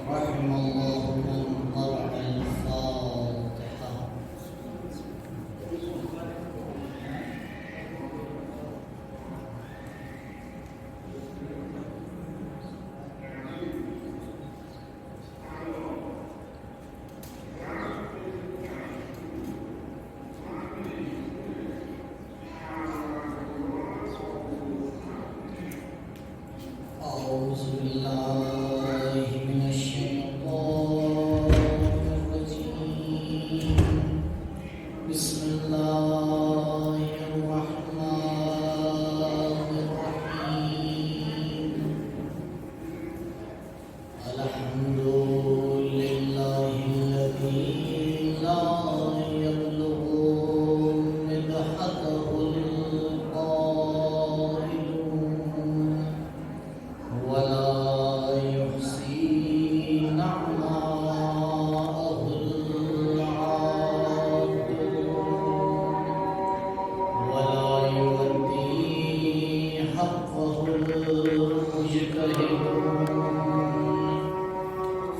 رحم الله من قرأ الفاتحة. أعوذ بالله من الشيطان الرجيم. بسم الله الرحمن الرحيم. الحمد لله الذي لا يبلغ مدحته القائلون ولا يحصي نعماءه العادون ولا يؤدي حقه المجتهدون.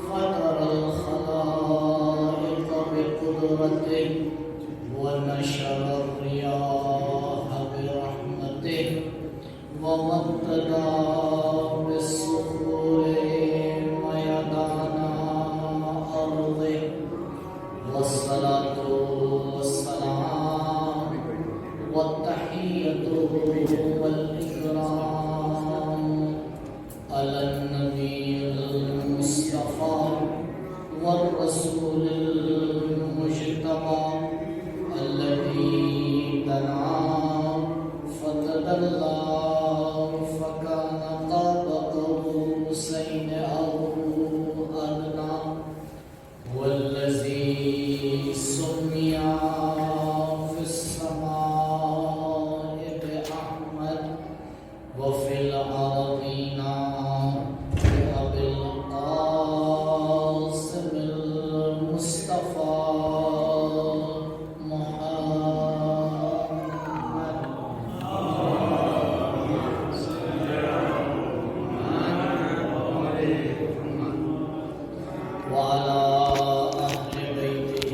فطر الخلائق بقدرته ونشر الرياح برحمته ومبتدى بالصخور ميدان أرضه. والصلاة والسلام والتحية والإكرام على النبي المصطفى والرسول المجتبى الذي دنا فتدلى فكان قاب قوسين أو أدنى. والذي سمي في السماء بأحمد وفي الأرضين بأبي القاسم المصطفى محمد. وعلى أهل بيته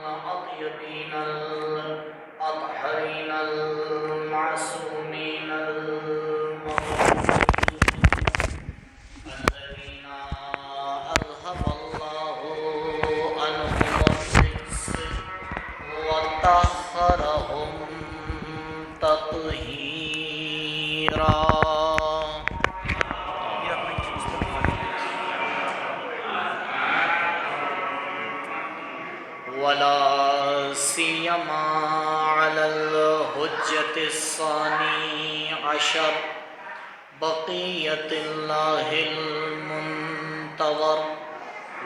الأطيبين الأطهرين المعصومين الذين أذهب الله عنهم الرجس وطهرهم تطهيرا. ولا سيما على الحجة الثاني عشر بقية الله المنتظر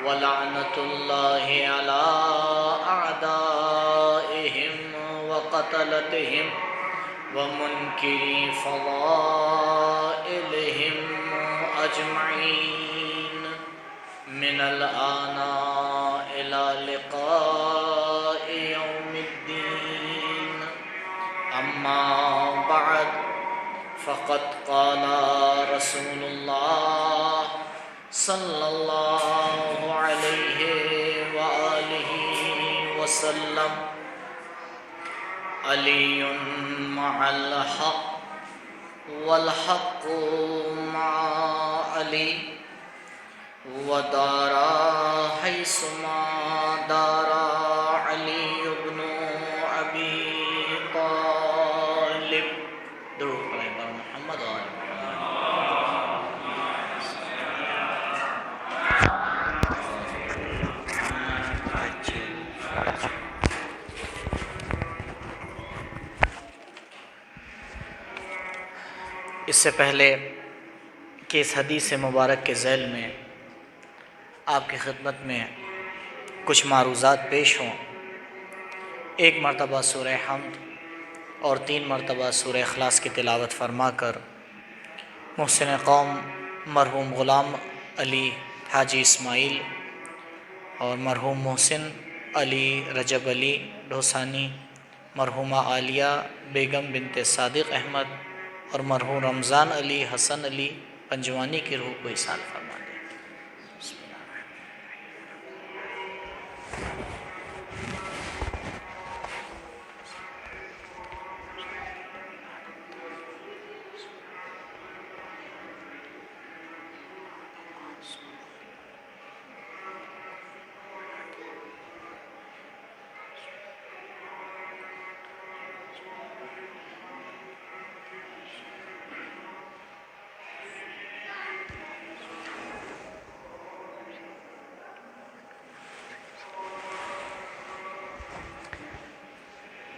ولعنة الله على أعدائهم وقتلتهم ومنكري فضائلهم أجمعين من الآن إلى لقاء يوم الدين. أما بعد فقد قال رسول الله صلى الله عليه وآله وسلم: علي مع الحق والحق مع علي ودار حيثما دار علي بن أبي طالب. درود پر محمد و آل اس سے پہلے کہ اس حدیث مبارک کے ذیل میں آپ کی خدمت میں کچھ معروضات پیش ہوں، ایک مرتبہ سورہ حمد اور 3 مرتبہ سورہ اخلاص کی تلاوت فرما کر محسن قوم مرحوم غلام علی حاجی اسماعیل اور مرحوم محسن علی رجب علی ڈھوسانی، مرحومہ عالیہ بیگم بنت صادق احمد اور مرحوم رمضان علی حسن علی پنجوانی کی روح کو ایصال فرما دیں۔ بسم اللہ۔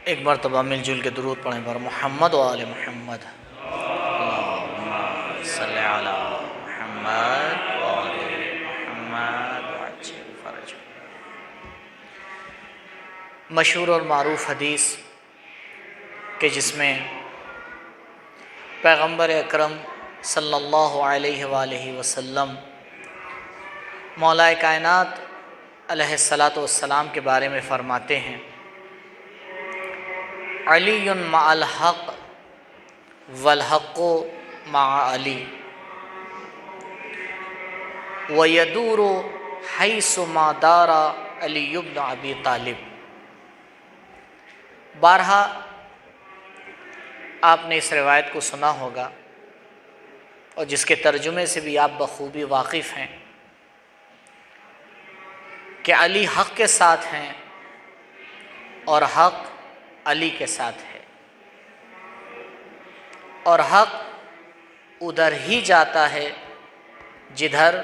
ایک مرتبہ مل جل کے درود پڑھیں پر محمد و آل محمد، اللہم صلی علی محمد و آل محمد وعجل فرج۔ مشہور اور معروف حدیث کہ جس میں پیغمبر اکرم صلی اللہ علیہ وآلہ وسلم مولا کائنات علیہ الصلاۃ والسلام کے بارے میں فرماتے ہیں، علی مع الحق والحق مع علی ویدور حیث ما دار علی بن ابی طالب۔ بارہا آپ نے اس روایت کو سنا ہوگا اور جس کے ترجمے سے بھی آپ بخوبی واقف ہیں کہ علی حق کے ساتھ ہیں اور حق علی کے ساتھ ہے، اور حق ادھر ہی جاتا ہے جدھر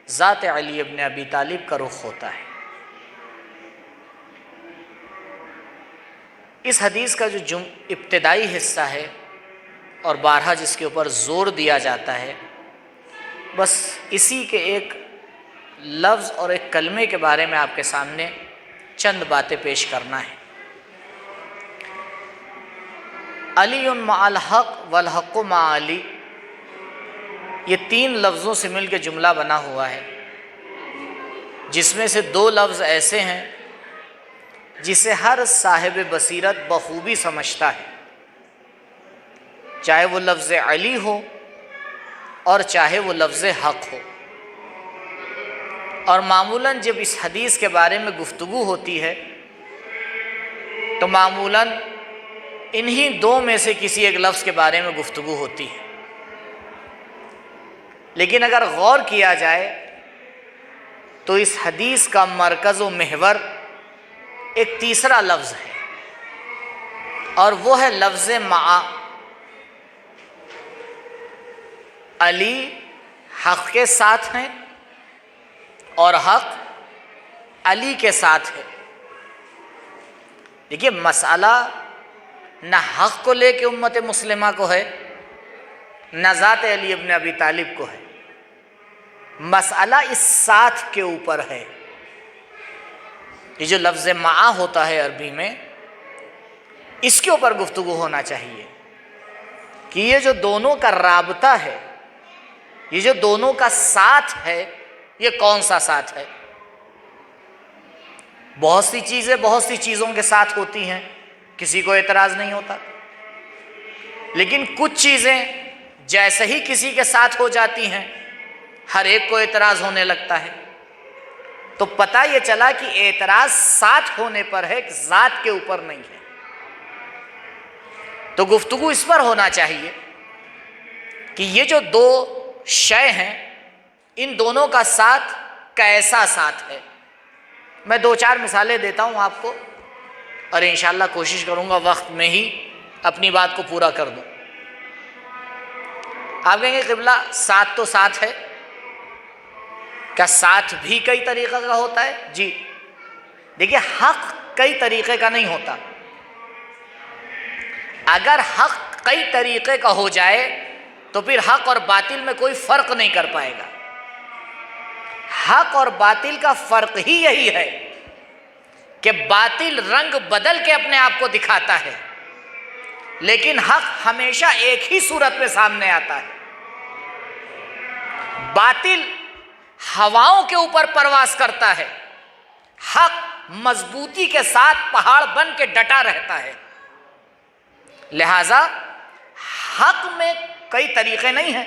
ذات علی ابن ابی طالب کا رخ ہوتا ہے۔ اس حدیث کا جو ابتدائی حصہ ہے اور بارہا جس کے اوپر زور دیا جاتا ہے، بس اسی کے ایک لفظ اور ایک کلمے کے بارے میں آپ کے سامنے چند باتیں پیش کرنا ہے۔ علی مع الحق والحق مع علی، یہ تین لفظوں سے مل کے جملہ بنا ہوا ہے، جس میں سے دو لفظ ایسے ہیں جسے ہر صاحب بصیرت بخوبی سمجھتا ہے، چاہے وہ لفظ علی ہو اور چاہے وہ لفظ حق ہو۔ اور معمولاً جب اس حدیث کے بارے میں گفتگو ہوتی ہے تو معمولاً انہی دو میں سے کسی ایک لفظ کے بارے میں گفتگو ہوتی ہے، لیکن اگر غور کیا جائے تو اس حدیث کا مرکز و محور ایک تیسرا لفظ ہے، اور وہ ہے لفظ مع۔ علی حق کے ساتھ ہیں اور حق علی کے ساتھ ہے۔ دیکھیے، مسئلہ نہ حق کو لے کے امت مسلمہ کو ہے، نہ ذات علی ابن ابی طالب کو ہے، مسئلہ اس ساتھ کے اوپر ہے۔ یہ جو لفظ مع ہوتا ہے عربی میں، اس کے اوپر گفتگو ہونا چاہیے کہ یہ جو دونوں کا رابطہ ہے، یہ جو دونوں کا ساتھ ہے، یہ کون سا ساتھ ہے؟ بہت سی چیزیں بہت سی چیزوں کے ساتھ ہوتی ہیں، کسی کو اعتراض نہیں ہوتا، لیکن کچھ چیزیں جیسے ہی کسی کے ساتھ ہو جاتی ہیں ہر ایک کو اعتراض ہونے لگتا ہے۔ تو پتہ یہ چلا کہ اعتراض ساتھ ہونے پر ہے، ذات کے اوپر نہیں ہے۔ تو گفتگو اس پر ہونا چاہیے کہ یہ جو دو شے ہیں، ان دونوں کا ساتھ کیسا ساتھ ہے۔ میں دو چار مثالیں دیتا ہوں آپ کو، اور انشاءاللہ کوشش کروں گا وقت میں ہی اپنی بات کو پورا کر دوں۔ آپ کہیں گے قبلہ ساتھ تو ساتھ ہے، کیا ساتھ بھی کئی طریقے کا ہوتا ہے؟ جی، دیکھیے، حق کئی طریقے کا نہیں ہوتا۔ اگر حق کئی طریقے کا ہو جائے تو پھر حق اور باطل میں کوئی فرق نہیں کر پائے گا۔ حق اور باطل کا فرق ہی یہی ہے کہ باطل رنگ بدل کے اپنے آپ کو دکھاتا ہے، لیکن حق ہمیشہ ایک ہی صورت میں سامنے آتا ہے۔ باطل ہواؤں کے اوپر پرواز کرتا ہے، حق مضبوطی کے ساتھ پہاڑ بن کے ڈٹا رہتا ہے۔ لہذا حق میں کئی طریقے نہیں ہیں،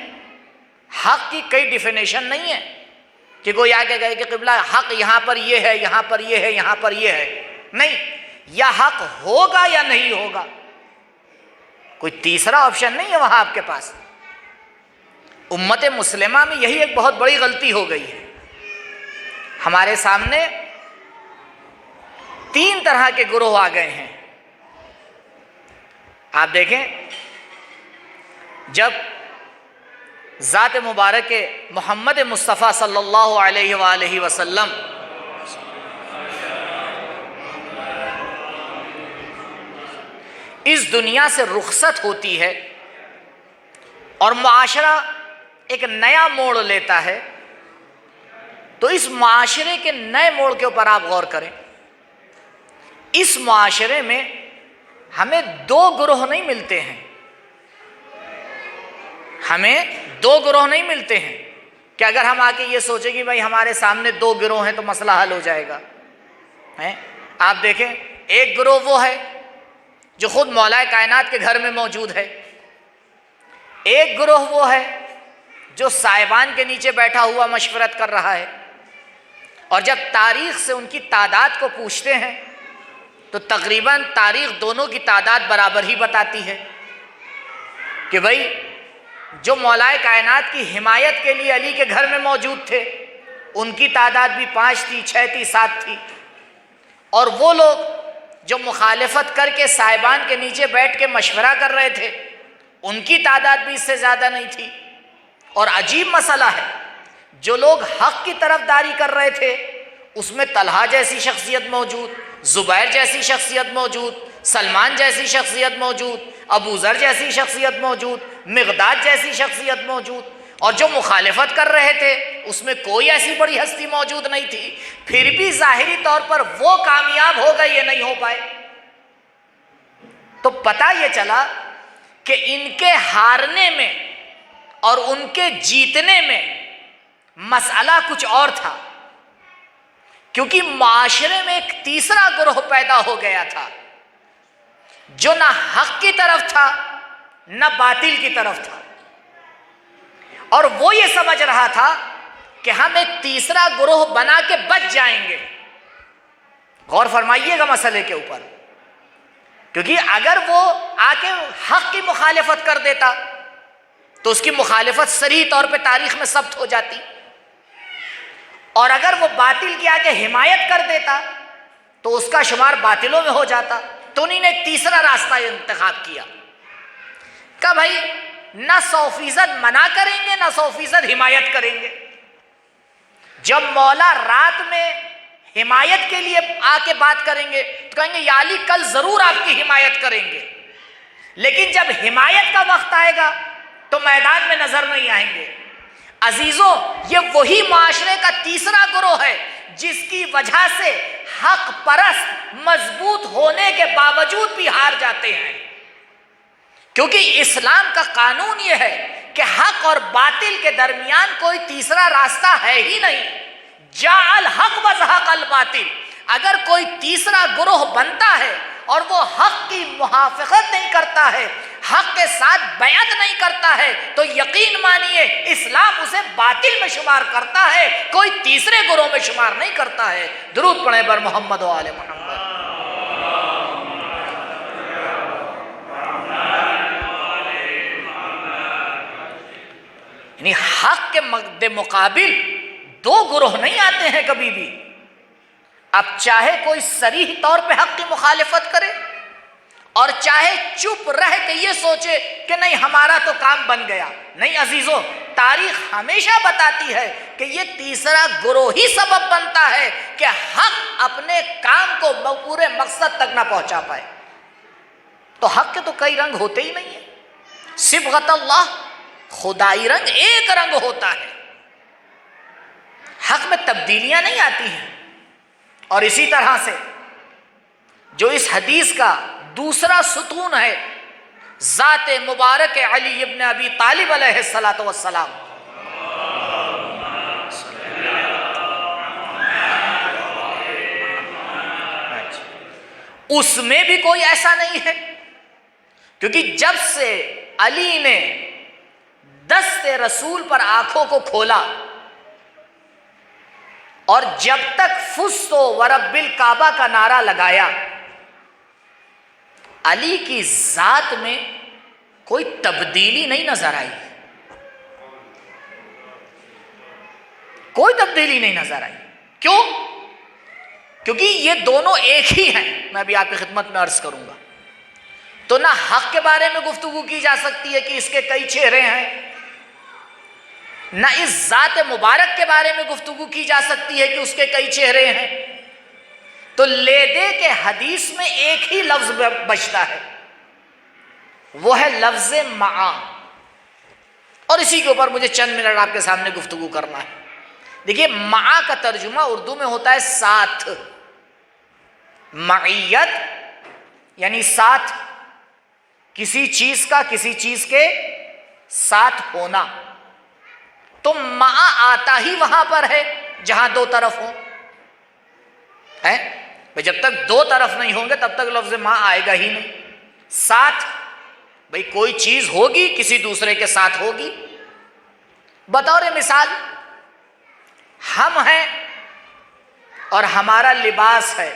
حق کی کئی ڈیفینیشن نہیں ہے کہ کوئی آگے گئے کہ قبلہ حق یہاں پر یہ ہے، یہاں پر یہ ہے، یہاں پر یہ ہے، نہیں، یا حق ہوگا یا نہیں ہوگا، کوئی تیسرا آپشن نہیں ہے وہاں آپ کے پاس۔ امت مسلمہ میں یہی ایک بہت بڑی غلطی ہو گئی ہے۔ ہمارے سامنے تین طرح کے گروہ آ گئے ہیں۔ آپ دیکھیں، جب ذات مبارک محمد مصطفیٰ صلی اللہ علیہ وآلہ وسلم اس دنیا سے رخصت ہوتی ہے اور معاشرہ ایک نیا موڑ لیتا ہے، تو اس معاشرے کے نئے موڑ کے اوپر آپ غور کریں۔ اس معاشرے میں ہمیں دو گروہ نہیں ملتے ہیں، ہمیں دو گروہ نہیں ملتے ہیں کہ اگر ہم آ کے یہ سوچیں کہ بھائی ہمارے سامنے دو گروہ ہیں تو مسئلہ حل ہو جائے گا۔ آپ دیکھیں، ایک گروہ وہ ہے جو خود مولا کائنات کے گھر میں موجود ہے، ایک گروہ وہ ہے جو سائبان کے نیچے بیٹھا ہوا مشورت کر رہا ہے، اور جب تاریخ سے ان کی تعداد کو پوچھتے ہیں تو تقریباً تاریخ دونوں کی تعداد برابر ہی بتاتی ہے کہ بھائی جو مولا کائنات کی حمایت کے لیے علی کے گھر میں موجود تھے ان کی تعداد بھی 5 تھی، 6 تھی، 7 تھی، اور وہ لوگ جو مخالفت کر کے سائبان کے نیچے بیٹھ کے مشورہ کر رہے تھے ان کی تعداد بھی اس سے زیادہ نہیں تھی۔ اور عجیب مسئلہ ہے، جو لوگ حق کی طرف داری کر رہے تھے اس میں طلحہ جیسی شخصیت موجود، زبیر جیسی شخصیت موجود، سلمان جیسی شخصیت موجود، ابو ذر جیسی شخصیت موجود، مقداد جیسی شخصیت موجود، اور جو مخالفت کر رہے تھے اس میں کوئی ایسی بڑی ہستی موجود نہیں تھی، پھر بھی ظاہری طور پر وہ کامیاب ہو گئے، یہ نہیں ہو پائے۔ تو پتہ یہ چلا کہ ان کے ہارنے میں اور ان کے جیتنے میں مسئلہ کچھ اور تھا، کیونکہ معاشرے میں ایک تیسرا گروہ پیدا ہو گیا تھا جو نہ حق کی طرف تھا نہ باطل کی طرف تھا، اور وہ یہ سمجھ رہا تھا کہ ہم ایک تیسرا گروہ بنا کے بچ جائیں گے۔ غور فرمائیے گا مسئلے کے اوپر، کیونکہ اگر وہ آ کے حق کی مخالفت کر دیتا تو اس کی مخالفت صریح طور پہ تاریخ میں ثبت ہو جاتی، اور اگر وہ باطل کی آ کے حمایت کر دیتا تو اس کا شمار باطلوں میں ہو جاتا۔ تو انہوں نے ایک تیسرا راستہ انتخاب کیا کہ بھائی نہ 100% منع کریں گے نہ 100% حمایت کریں گے۔ جب مولا رات میں حمایت کے لیے آ کے بات کریں گے تو کہیں گے یا علی کل ضرور آپ کی حمایت کریں گے، لیکن جب حمایت کا وقت آئے گا تو میدان میں نظر نہیں آئیں گے۔ عزیزوں، یہ وہی معاشرے کا تیسرا گروہ ہے جس کی وجہ سے حق پرست مضبوط ہونے کے باوجود بھی ہار جاتے ہیں، کیونکہ اسلام کا قانون یہ ہے کہ حق اور باطل کے درمیان کوئی تیسرا راستہ ہے ہی نہیں۔ جاء الحق وزهق الباطل، اگر کوئی تیسرا گروہ بنتا ہے اور وہ حق کی محافظت نہیں کرتا ہے، حق کے ساتھ بیعت نہیں کرتا ہے، تو یقین مانیے اسلام اسے باطل میں شمار کرتا ہے، کوئی تیسرے گروہ میں شمار نہیں کرتا ہے۔ درود پڑھیں بر محمد و آل محمد۔ یعنی حق کے مد مقابل دو گروہ نہیں آتے ہیں کبھی بھی۔ اب چاہے کوئی صریح طور پہ حق کی مخالفت کرے اور چاہے چپ رہ کے یہ سوچے کہ نہیں ہمارا تو کام بن گیا، نہیں عزیزوں، تاریخ ہمیشہ بتاتی ہے کہ یہ تیسرا گروہ ہی سبب بنتا ہے کہ حق اپنے کام کو پورے مقصد تک نہ پہنچا پائے۔ تو حق کے تو کئی رنگ ہوتے ہی نہیں ہیں، صبغت اللہ، خدائی رنگ ایک رنگ ہوتا ہے، حق میں تبدیلیاں نہیں آتی ہیں۔ اور اسی طرح سے جو اس حدیث کا دوسرا ستون ہے، ذات مبارک علی ابن ابی طالب علیہ الصلاۃ والسلام، اس میں بھی کوئی ایسا نہیں ہے، کیونکہ جب سے علی نے دست رسول پر آنکھوں کو کھولا اور جب تک فزت ورب الکعبہ کا نعرہ لگایا، علی کی ذات میں کوئی تبدیلی نہیں نظر آئی، کوئی تبدیلی نہیں نظر آئی۔ کیوں؟ کیونکہ یہ دونوں ایک ہی ہیں۔ میں ابھی آپ کی خدمت میں عرض کروں گا۔ تو نہ حق کے بارے میں گفتگو کی جا سکتی ہے کہ اس کے کئی چہرے ہیں، نہ اس ذات مبارک کے بارے میں گفتگو کی جا سکتی ہے کہ اس کے کئی چہرے ہیں۔ تو لے دے کے حدیث میں ایک ہی لفظ بچتا ہے، وہ ہے لفظ معا، اور اسی کے اوپر مجھے چند منٹ آپ کے سامنے گفتگو کرنا ہے۔ دیکھیے معا کا ترجمہ اردو میں ہوتا ہے ساتھ، معیت یعنی ساتھ، کسی چیز کا کسی چیز کے ساتھ ہونا۔ تو معا آتا ہی وہاں پر ہے جہاں دو طرف ہوں، ہے جب تک دو طرف نہیں ہوں گے تب تک لفظ معا آئے گا ہی نہیں۔ ساتھ، بھئی کوئی چیز ہوگی کسی دوسرے کے ساتھ ہوگی۔ بطور مثال ہم ہیں اور ہمارا لباس ہے،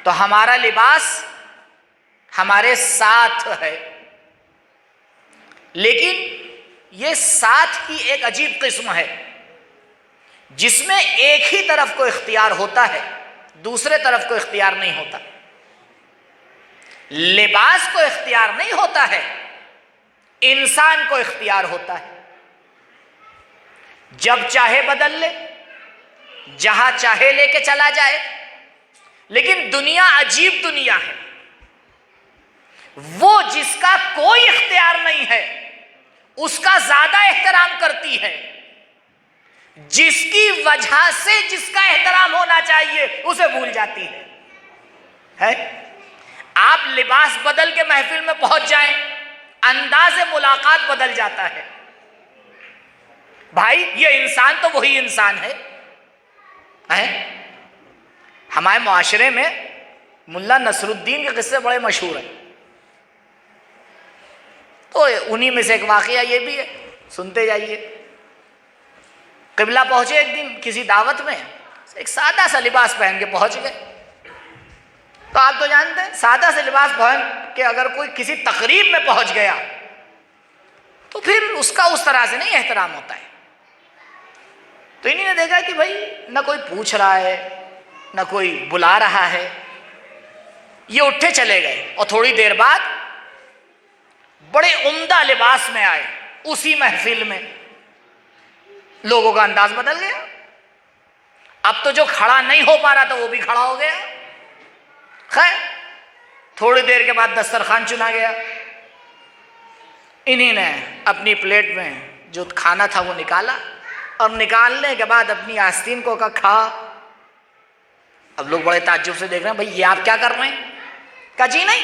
تو ہمارا لباس ہمارے ساتھ ہے، لیکن یہ ساتھ کی ایک عجیب قسم ہے جس میں ایک ہی طرف کو اختیار ہوتا ہے، دوسرے طرف کو اختیار نہیں ہوتا۔ لباس کو اختیار نہیں ہوتا ہے، انسان کو اختیار ہوتا ہے۔ جب چاہے بدل لے، جہاں چاہے لے کے چلا جائے۔ لیکن دنیا عجیب دنیا ہے، وہ جس کا کوئی اختیار نہیں ہے اس کا زیادہ احترام کرتی ہے، جس کی وجہ سے جس کا احترام ہونا چاہیے اسے بھول جاتی ہے۔ آپ لباس بدل کے محفل میں پہنچ جائیں، انداز ملاقات بدل جاتا ہے۔ بھائی یہ انسان تو وہی انسان ہے۔ ہمارے معاشرے میں ملا نصر الدین کے قصے بڑے مشہور ہیں، تو انہی میں سے ایک واقعہ یہ بھی ہے، سنتے جائیے۔ قبلہ پہنچے ایک دن کسی دعوت میں، ایک سادہ سا لباس پہن کے پہنچ گئے۔ تو آپ تو جانتے ہیں سادہ سے لباس پہن کے اگر کوئی کسی تقریب میں پہنچ گیا تو پھر اس کا اس طرح سے نہیں احترام ہوتا ہے۔ تو انہی نے دیکھا کہ بھائی نہ کوئی پوچھ رہا ہے نہ کوئی بلا رہا ہے، یہ اٹھے چلے گئے، اور تھوڑی دیر بعد بڑے عمدہ لباس میں آئے۔ اسی محفل میں لوگوں کا انداز بدل گیا، اب تو جو کھڑا نہیں ہو پا رہا تھا وہ بھی کھڑا ہو گیا۔ خیر تھوڑی دیر کے بعد دسترخوان چنا گیا، انہی نے اپنی پلیٹ میں جو کھانا تھا وہ نکالا، اور نکالنے کے بعد اپنی آستین کو کھا۔ اب لوگ بڑے تعجب سے دیکھ رہے ہیں، بھائی یہ آپ کیا کر رہے ہیں؟ کہا جی نہیں،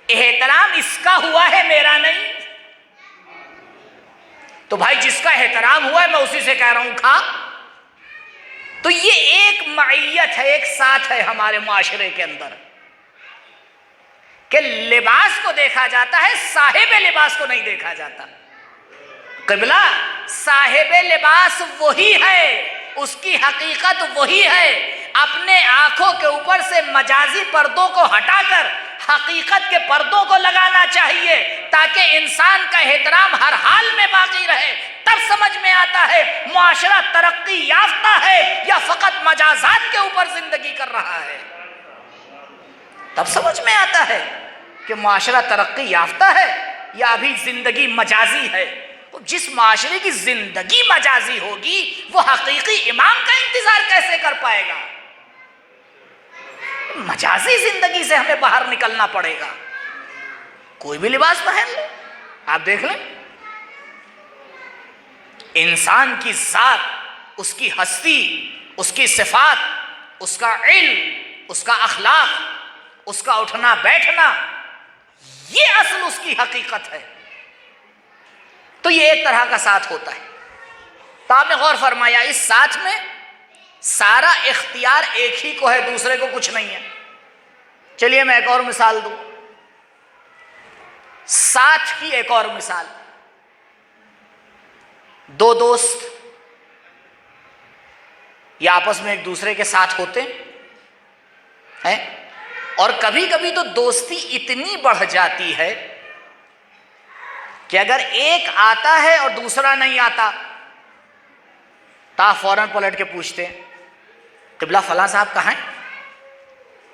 احترام اس کا ہوا ہے میرا نہیں۔ تو بھائی جس کا احترام ہوا ہے میں اسی سے کہہ رہا ہوں کھا۔ تو یہ ایک معیت ہے، ایک ساتھ ہے ہمارے معاشرے کے اندر کہ لباس کو دیکھا جاتا ہے، صاحب لباس کو نہیں دیکھا جاتا۔ قبلہ صاحب لباس وہی ہے، اس کی حقیقت وہی ہے۔ اپنے آنکھوں کے اوپر سے مجازی پردوں کو ہٹا کر حقیقت کے پردوں کو لگانا چاہیے تاکہ انسان کا احترام ہر حال میں باقی رہے۔ تب سمجھ میں آتا ہے معاشرہ ترقی یافتہ ہے یا فقط مجازات کے اوپر زندگی کر رہا ہے۔ تب سمجھ میں آتا ہے کہ معاشرہ ترقی یافتہ ہے یا ابھی زندگی مجازی ہے۔ تو جس معاشرے کی زندگی مجازی ہوگی وہ حقیقی امام کا انتظار کیسے کر پائے گا؟ مجازی زندگی سے ہمیں باہر نکلنا پڑے گا۔ کوئی بھی لباس پہن لیں، آپ دیکھ لیں انسان کی ذات، اس کی ہستی، اس کی صفات، اس کا علم، اس کا اخلاق، اس کا اٹھنا بیٹھنا، یہ اصل اس کی حقیقت ہے۔ تو یہ ایک طرح کا ساتھ ہوتا ہے۔ تو آپ نے غور فرمایا اس ساتھ میں سارا اختیار ایک ہی کو ہے، دوسرے کو کچھ نہیں ہے۔ چلیے میں ایک اور مثال دوں، ساتھ کی ایک اور مثال۔ دو دوست یا آپس میں ایک دوسرے کے ساتھ ہوتے ہیں، اور کبھی کبھی تو دوستی اتنی بڑھ جاتی ہے کہ اگر ایک آتا ہے اور دوسرا نہیں آتا تو آپ فوراً پلٹ کے پوچھتے ہیں قبلہ فلاں صاحب کہاں ہیں؟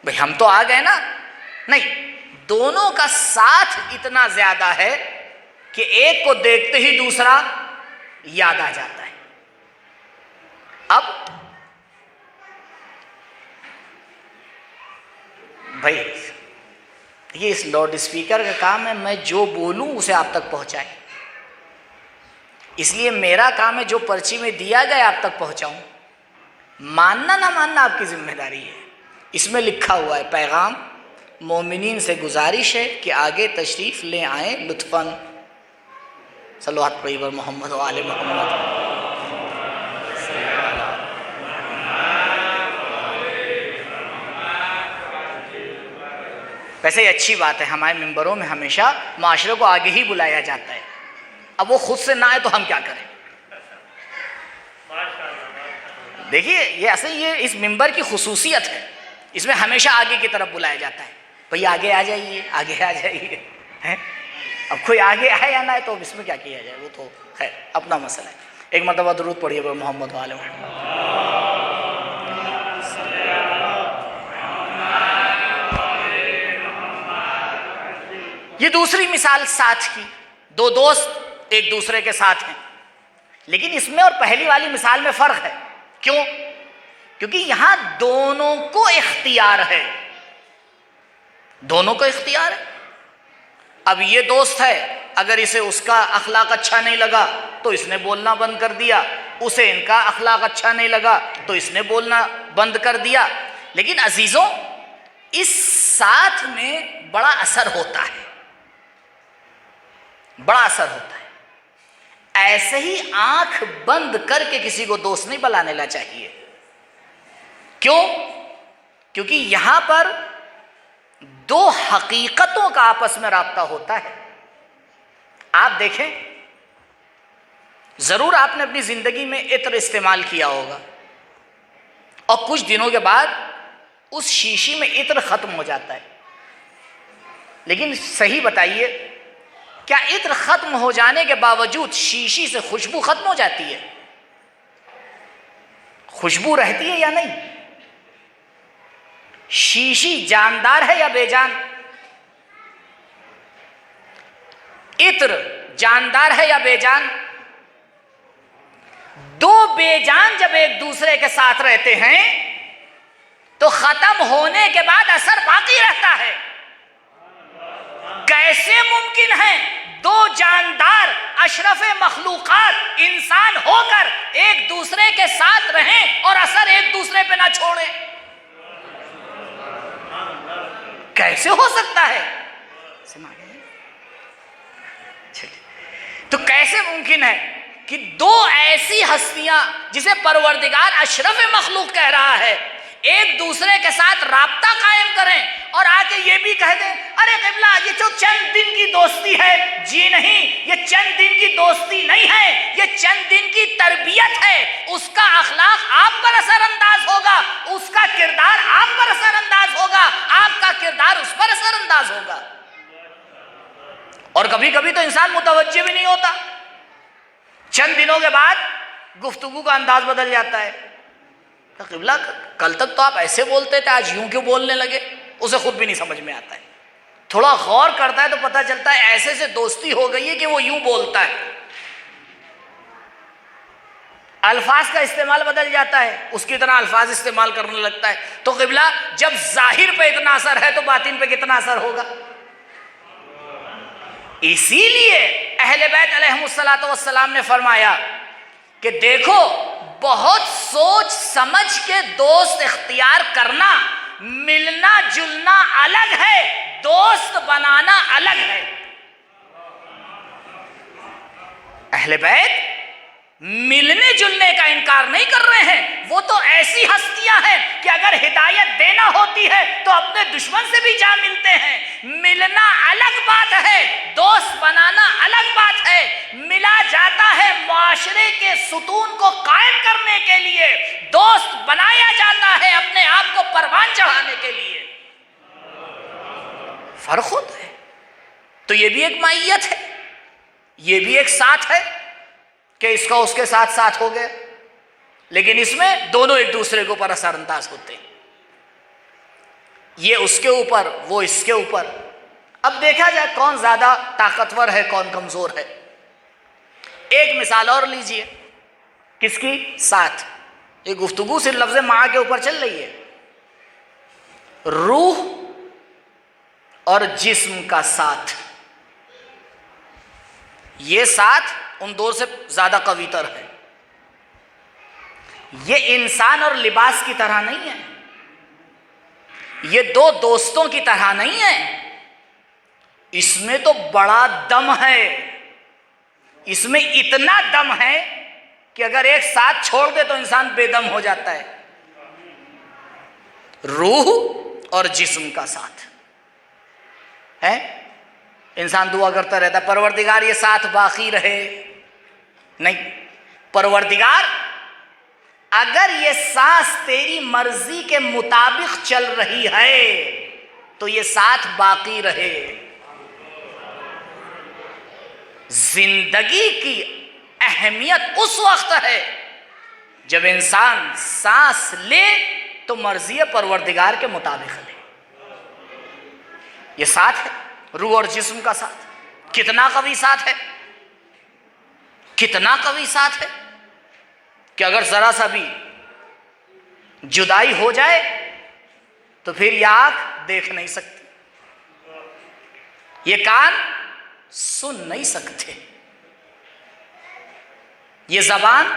بھئی ہم تو آ گئے نا۔ نہیں، دونوں کا ساتھ اتنا زیادہ ہے کہ ایک کو دیکھتے ہی دوسرا یاد آ جاتا ہے۔ اب بھئی یہ اس لاؤڈ اسپیکر کا کام ہے میں جو بولوں اسے آپ تک پہنچائے، اس لیے میرا کام ہے جو پرچی میں دیا گیا آپ تک پہنچاؤں، ماننا نہ ماننا آپ کی ذمہ داری ہے۔ اس میں لکھا ہوا ہے پیغام مومنین سے گزارش ہے کہ آگے تشریف لے آئیں لطفاً، صلوات پر محمد و آل محمد۔ ویسے یہ اچھی بات ہے، ہمارے ممبروں میں ہمیشہ معاشرے کو آگے ہی بلایا جاتا ہے، اب وہ خود سے نہ آئے تو ہم کیا کریں؟ دیکھیے یہ اصل یہ اس ممبر کی خصوصیت ہے، اس میں ہمیشہ آگے کی طرف بلایا جاتا ہے، بھئی آگے آ جائیے، آگے آ جائیے۔ اب کوئی آگے آئے یا نہ آئے تو اس میں کیا کیا جائے، وہ تو خیر اپنا مسئلہ ہے۔ ایک مرتبہ درود پڑھیے محمد و آل محمد۔ یہ دوسری مثال ساتھ کی، دو دوست ایک دوسرے کے ساتھ ہیں، لیکن اس میں اور پہلی والی مثال میں فرق ہے۔ کیوں؟ کیونکہ یہاں دونوں کو اختیار ہے، دونوں کو اختیار ہے۔ اب یہ دوست ہے، اگر اسے اس کا اخلاق اچھا نہیں لگا تو اس نے بولنا بند کر دیا، اسے ان کا اخلاق اچھا نہیں لگا تو اس نے بولنا بند کر دیا۔ لیکن عزیزوں اس ساتھ میں بڑا اثر ہوتا ہے، بڑا اثر ہوتا ہے۔ ایسے ہی آنکھ بند کر کے کسی کو دوست نہیں بنانے لا چاہیے۔ کیوں؟ کیونکہ یہاں پر دو حقیقتوں کا آپس میں رابطہ ہوتا ہے۔ آپ دیکھیں، ضرور آپ نے اپنی زندگی میں عطر استعمال کیا ہوگا اور کچھ دنوں کے بعد اس شیشی میں عطر ختم ہو جاتا ہے، لیکن صحیح بتائیے کیا عطر ختم ہو جانے کے باوجود شیشی سے خوشبو ختم ہو جاتی ہے؟ خوشبو رہتی ہے یا نہیں؟ شیشی جاندار ہے یا بے جان؟ عطر جاندار ہے یا بے جان؟ دو بے جان جب ایک دوسرے کے ساتھ رہتے ہیں تو ختم ہونے کے بعد اثر باقی رہتا ہے۔ کیسے ممکن ہے دو جاندار اشرف مخلوقات انسان ہو کر ایک دوسرے کے ساتھ رہیں اور اثر ایک دوسرے پہ نہ چھوڑیں؟ کیسے ہو سکتا ہے؟ تو کیسے ممکن ہے کہ دو ایسی ہستیاں جسے پروردگار اشرف مخلوق کہہ رہا ہے ایک دوسرے کے ساتھ رابطہ قائم کریں اور آگے یہ بھی کہہ دیں ارے قبلہ یہ تو چند دن کی دوستی ہے؟ جی نہیں، یہ چند دن کی دوستی نہیں ہے، یہ چند دن کی تربیت ہے۔ اس کا اخلاق آپ پر اثر انداز ہوگا، اس کا کردار آپ پر اثر انداز ہوگا، آپ کا کردار اس پر اثر انداز ہوگا۔ اور کبھی کبھی تو انسان متوجہ بھی نہیں ہوتا، چند دنوں کے بعد گفتگو کا انداز بدل جاتا ہے۔ قبلہ کل تک تو آپ ایسے بولتے تھے، آج یوں کیوں بولنے لگے؟ اسے خود بھی نہیں سمجھ میں آتا ہے، تھوڑا غور کرتا ہے تو پتہ چلتا ہے ایسے سے دوستی ہو گئی ہے کہ وہ یوں بولتا ہے، الفاظ کا استعمال بدل جاتا ہے، اس کی طرح الفاظ استعمال کرنے لگتا ہے۔ تو قبلہ جب ظاہر پہ اتنا اثر ہے تو باطن پہ کتنا اثر ہوگا؟ اسی لیے اہل بیت علیہم الصلاۃ والسلام نے فرمایا کہ دیکھو بہت سوچ سمجھ کے دوست اختیار کرنا، ملنا جلنا الگ ہے، دوست بنانا الگ ہے۔ اہل بیت ملنے جلنے کا انکار نہیں کر رہے ہیں، وہ تو ایسی ہستیاں ہیں کہ اگر ہدایت دینا ہوتی ہے تو اپنے دشمن سے بھی جا ملتے ہیں۔ ملنا الگ بات ہے، دوست بنانا الگ بات ہے۔ ملا جاتا ہے معاشرے کے ستون کو قائم کرنے کے لیے، دوست بنایا جاتا ہے اپنے آپ کو پروان چڑھانے کے لیے۔ فرق ہوتا ہے۔ تو یہ بھی ایک مائیت ہے، یہ بھی ایک ساتھ ہے کہ اس کا اس کے ساتھ ساتھ ہو گیا، لیکن اس میں دونوں ایک دوسرے کے اوپر اثر انداز ہوتے ہیں، یہ اس کے اوپر وہ اس کے اوپر۔ اب دیکھا جائے کون زیادہ طاقتور ہے کون کمزور ہے۔ ایک مثال اور لیجئے، کس کی؟ ساتھ۔ یہ گفتگو صرف لفظ مع کے اوپر چل رہی ہے۔ روح اور جسم کا ساتھ، یہ ساتھ ان دو سے زیادہ قوی تر ہے۔ یہ انسان اور لباس کی طرح نہیں ہے، یہ دو دوستوں کی طرح نہیں ہے، اس میں تو بڑا دم ہے، اس میں اتنا دم ہے کہ اگر ایک ساتھ چھوڑ دے تو انسان بے دم ہو جاتا ہے۔ روح اور جسم کا ساتھ ہے۔ انسان دعا کرتا رہتا ہے پروردگار یہ ساتھ باقی رہے، نہیں، پروردگار اگر یہ سانس تیری مرضی کے مطابق چل رہی ہے تو یہ ساتھ باقی رہے۔ زندگی کی اہمیت اس وقت ہے جب انسان سانس لے تو مرضی پروردگار کے مطابق لے۔ یہ ساتھ ہے، روح اور جسم کا ساتھ۔ کتنا قوی ساتھ ہے، کتنا قوی ساتھ ہے کہ اگر ذرا سا بھی جدائی ہو جائے تو پھر یہ آنکھ دیکھ نہیں سکتی، یہ کان سن نہیں سکتے، یہ زبان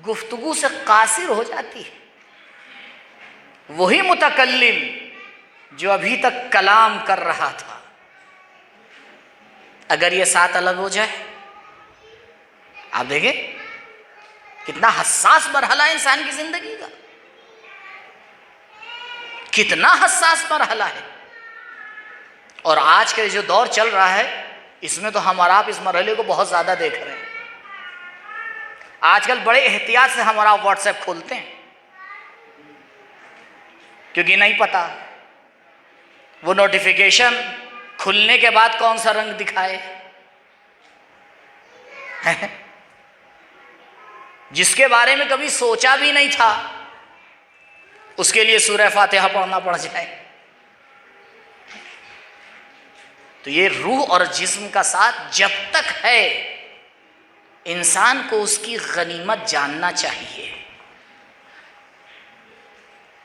گفتگو سے قاصر ہو جاتی ہے۔ وہی متکلم جو ابھی تک کلام کر رہا تھا، اگر یہ ساتھ الگ ہو جائے، آپ دیکھیں کتنا حساس مرحلہ ہے انسان کی زندگی کا، کتنا حساس مرحلہ ہے۔ اور آج کے جو دور چل رہا ہے اس میں تو ہم اور آپ اس مرحلے کو بہت زیادہ دیکھ رہے ہیں۔ آج کل بڑے احتیاط سے ہم اور آپ واٹس ایپ کھولتے ہیں کیونکہ نہیں پتا وہ نوٹیفیکیشن کھلنے کے بعد کون سا رنگ دکھائے۔ جس کے بارے میں کبھی سوچا بھی نہیں تھا اس کے لیے سورہ فاتحہ پڑھنا پڑ جائے۔ تو یہ روح اور جسم کا ساتھ جب تک ہے انسان کو اس کی غنیمت جاننا چاہیے،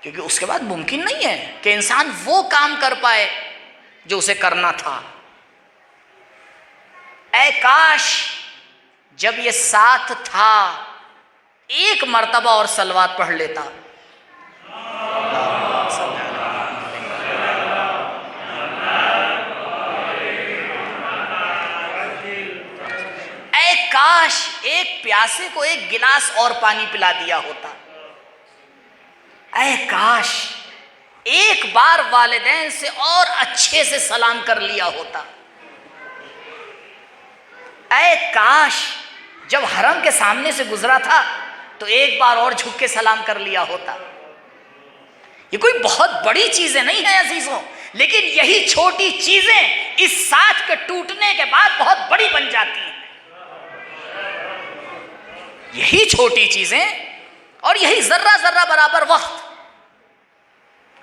کیونکہ اس کے بعد ممکن نہیں ہے کہ انسان وہ کام کر پائے جو اسے کرنا تھا۔ اے کاش جب یہ ساتھ تھا ایک مرتبہ اور صلوات پڑھ لیتا۔ اے کاش ایک پیاسے کو ایک گلاس اور پانی پلا دیا ہوتا۔ اے کاش ایک بار والدین سے اور اچھے سے سلام کر لیا ہوتا۔ اے کاش جب حرم کے سامنے سے گزرا تھا تو ایک بار اور جھک کے سلام کر لیا ہوتا۔ یہ کوئی بہت بڑی چیزیں نہیں ہیں عزیزوں، لیکن یہی چھوٹی چیزیں اس ساتھ کے ٹوٹنے کے بعد بہت بڑی بن جاتی ہیں۔ یہی چھوٹی چیزیں اور یہی ذرہ ذرہ برابر وقت۔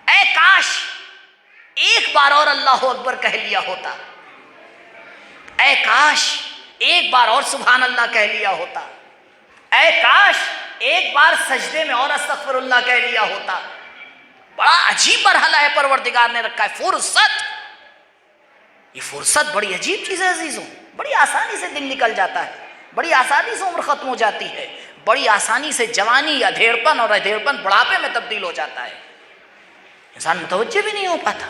اے کاش ایک بار اور اللہ اکبر کہہ لیا ہوتا۔ اے کاش ایک بار اور سبحان اللہ کہہ لیا ہوتا۔ اے کاش ایک بار سجدے میں اور استغفر اللہ کہہ لیا ہوتا۔ بڑا عجیب مرحلہ ہے پروردگار نے رکھا ہے، فرصت۔ یہ فرصت بڑی عجیب چیز ہے عزیزوں، بڑی آسانی سے دن نکل جاتا ہے، بڑی آسانی سے عمر ختم ہو جاتی ہے، بڑی آسانی سے جوانی ادھیڑپن اور ادھیڑپن بڑھاپے میں تبدیل ہو جاتا ہے، انسان متوجہ بھی نہیں ہو پاتا۔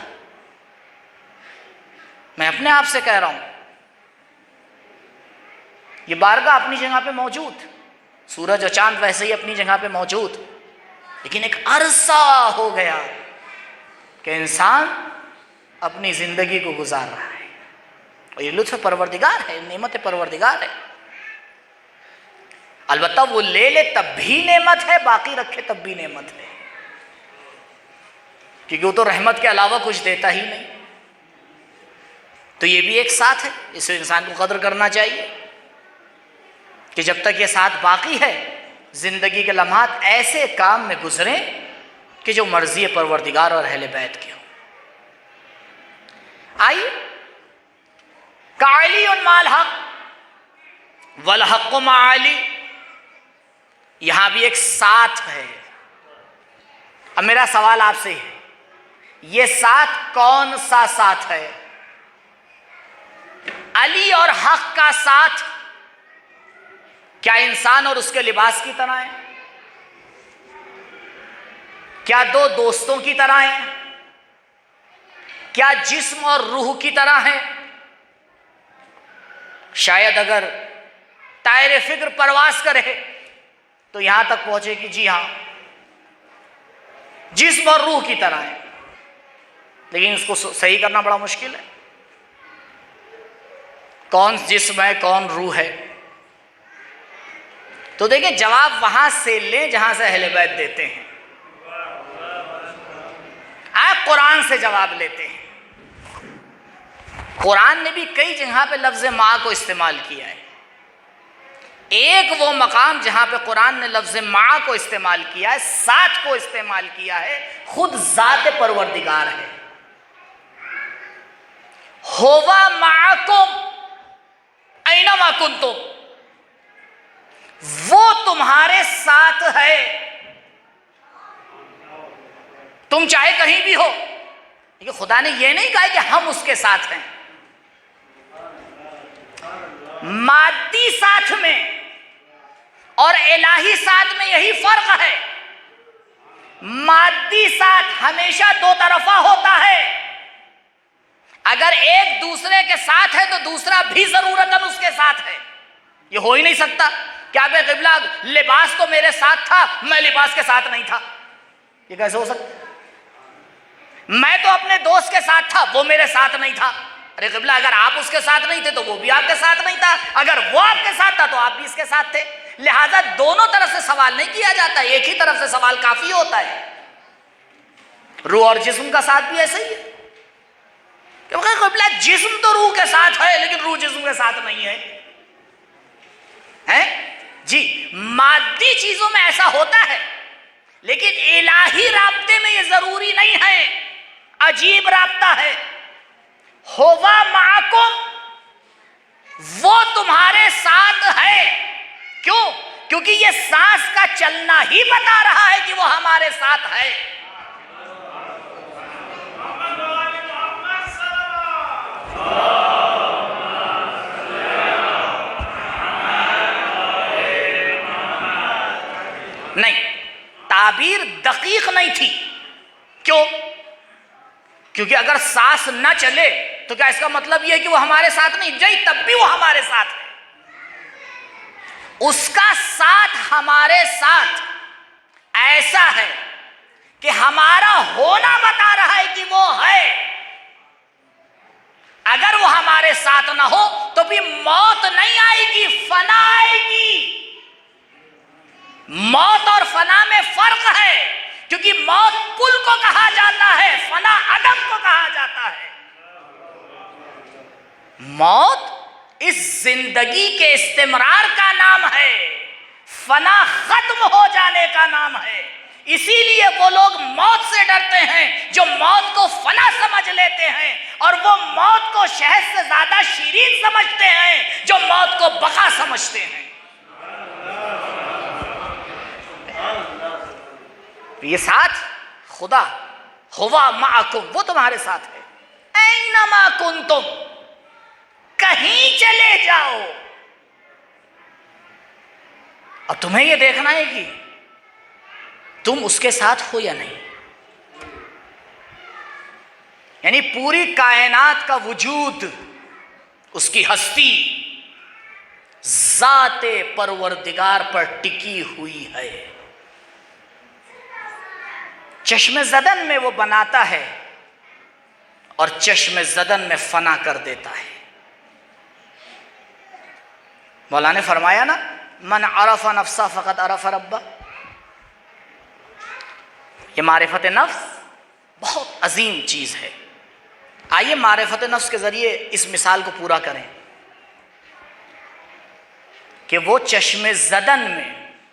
میں اپنے آپ سے کہہ رہا ہوں، یہ بارگاہ اپنی جگہ پہ موجود، سورج اور چاند ویسے ہی اپنی جگہ پہ موجود، لیکن ایک عرصہ ہو گیا کہ انسان اپنی زندگی کو گزار رہا ہے، اور یہ لطف پروردگار ہے، نعمت پروردگار ہے۔ البتہ وہ لے لے تب بھی نعمت ہے، باقی رکھے تب بھی نعمت ہے، کیونکہ وہ تو رحمت کے علاوہ کچھ دیتا ہی نہیں۔ تو یہ بھی ایک ساتھ ہے، اسے انسان کو قدر کرنا چاہیے کہ جب تک یہ ساتھ باقی ہے زندگی کے لمحات ایسے کام میں گزریں کہ جو مرضی پروردگار اور اہل بیت کے ہوں۔ آئیے، کعلی مع الحق والحق مع علی، یہاں بھی ایک ساتھ ہے۔ اب میرا سوال آپ سے ہے یہ ساتھ کون سا ساتھ ہے؟ علی اور حق کا ساتھ کیا انسان اور اس کے لباس کی طرح ہے؟ کیا دو دوستوں کی طرح ہیں؟ کیا جسم اور روح کی طرح ہے؟ شاید اگر طائر فکر پرواز کرے تو یہاں تک پہنچے کہ جی ہاں جسم اور روح کی طرح ہے، لیکن اس کو صحیح کرنا بڑا مشکل ہے۔ کون جسم ہے کون روح ہے؟ تو دیکھیں جواب وہاں سے لیں جہاں سے اہل بیت دیتے ہیں، آپ قرآن سے جواب لیتے ہیں۔ قرآن نے بھی کئی جگہ پہ لفظ ماں کو استعمال کیا ہے۔ ایک وہ مقام جہاں پہ قرآن نے لفظ ماں کو استعمال کیا ہے، ساتھ کو استعمال کیا ہے، خود ذات پروردگار ہے۔ ہوا معکم اینما کنتم، وہ تمہارے ساتھ ہے، تم چاہے کہیں بھی ہو۔ لیکن خدا نے یہ نہیں کہا کہ ہم اس کے ساتھ ہیں۔ مادی ساتھ میں اور الہی ساتھ میں یہی فرق ہے۔ مادی ساتھ ہمیشہ دو طرفہ ہوتا ہے، اگر ایک دوسرے کے ساتھ ہے تو دوسرا بھی ضرورتاً اس کے ساتھ ہے۔ یہ ہو ہی نہیں سکتا کہ آپ قبلہ لباس تو میرے ساتھ تھا، میں لباس کے ساتھ نہیں تھا۔ یہ کیسے ہو سکتا؟ میں تو اپنے دوست کے ساتھ تھا، وہ میرے ساتھ نہیں تھا۔ ارے قبلہ اگر آپ اس کے ساتھ نہیں تھے تو وہ بھی آپ کے ساتھ نہیں تھا، اگر وہ آپ کے ساتھ تھا تو آپ بھی اس کے ساتھ تھے۔ لہذا دونوں طرف سے سوال نہیں کیا جاتا، ایک ہی طرف سے سوال کافی ہوتا ہے۔ روح اور جسم کا ساتھ بھی ایسا ہی ہے، کیونکہ قبلہ جسم تو روح کے ساتھ ہے لیکن روح جسم کے ساتھ نہیں ہے۔ جی مادی چیزوں میں ایسا ہوتا ہے، لیکن الہی رابطے میں یہ ضروری نہیں ہے، عجیب رابطہ ہے۔ ہوا معکم، وہ تمہارے ساتھ ہے۔ کیوں؟ کیونکہ یہ سانس کا چلنا ہی بتا رہا ہے کہ وہ ہمارے ساتھ ہے۔ نہیں، تعبیر دقیق نہیں تھی۔ کیوں؟ کیونکہ اگر سانس نہ چلے تو کیا اس کا مطلب یہ ہے کہ وہ ہمارے ساتھ نہیں؟ نہیں، تب بھی وہ ہمارے ساتھ ہے۔ اس کا ساتھ ہمارے ساتھ ایسا ہے کہ ہمارا ہونا بتا رہا ہے کہ وہ ہے۔ اگر وہ ہمارے ساتھ نہ ہو تو بھی موت نہیں آئے گی، فنا آئے گی۔ موت اور فنا میں فرق ہے، کیونکہ موت کل کو کہا جاتا ہے، فنا عدم کو کہا جاتا ہے۔ موت اس زندگی کے استمرار کا نام ہے، فنا ختم ہو جانے کا نام ہے۔ اسی لیے وہ لوگ موت سے ڈرتے ہیں جو موت کو فنا سمجھ لیتے ہیں، اور وہ موت کو شہد سے زیادہ شیرین سمجھتے ہیں جو موت کو بقا سمجھتے ہیں۔ یہ ساتھ خدا ہوا معکم، وہ تمہارے ساتھ ہے۔ اینما کنتم، کہیں چلے جاؤ، اب تمہیں یہ دیکھنا ہے کہ تم اس کے ساتھ ہو یا نہیں۔ یعنی پوری کائنات کا وجود، اس کی ہستی ذات پروردگار پر ٹکی ہوئی ہے۔ چشم زدن میں وہ بناتا ہے اور چشم زدن میں فنا کر دیتا ہے۔ مولا نے فرمایا نا، من عرف نفسہ فقط عرف ربہ۔ یہ معرفت نفس بہت عظیم چیز ہے۔ آئیے معرفت نفس کے ذریعے اس مثال کو پورا کریں کہ وہ چشم زدن میں،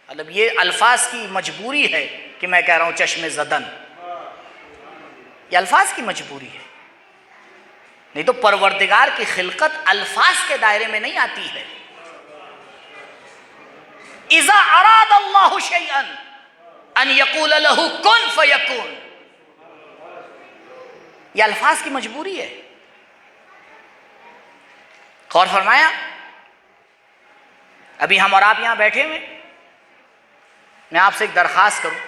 مطلب یہ الفاظ کی مجبوری ہے کہ میں کہہ رہا ہوں چشم زدن، یہ الفاظ کی مجبوری ہے، نہیں تو پروردگار کی خلقت الفاظ کے دائرے میں نہیں آتی ہے۔ اذا اراد اللہ شیئا ان یقول له کن فیکون، یہ الفاظ کی مجبوری ہے. غور فرمایا. ابھی ہم اور آپ یہاں بیٹھے ہوئے، میں آپ سے ایک درخواست کروں